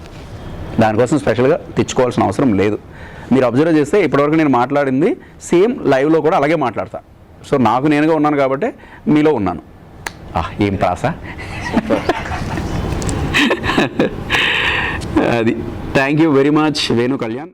దానికోసం స్పెషల్గా తెచ్చుకోవాల్సిన అవసరం లేదు. మీరు అబ్జర్వ్ చేస్తే ఇప్పటివరకు నేను మాట్లాడింది సేమ్ లైవ్లో కూడా అలాగే మాట్లాడతా. సో నాకు నేనుగా ఉన్నాను కాబట్టి మీలో ఉన్నాను. ఏం ప్రాసా అది. Thank you very much Venu Kalyan.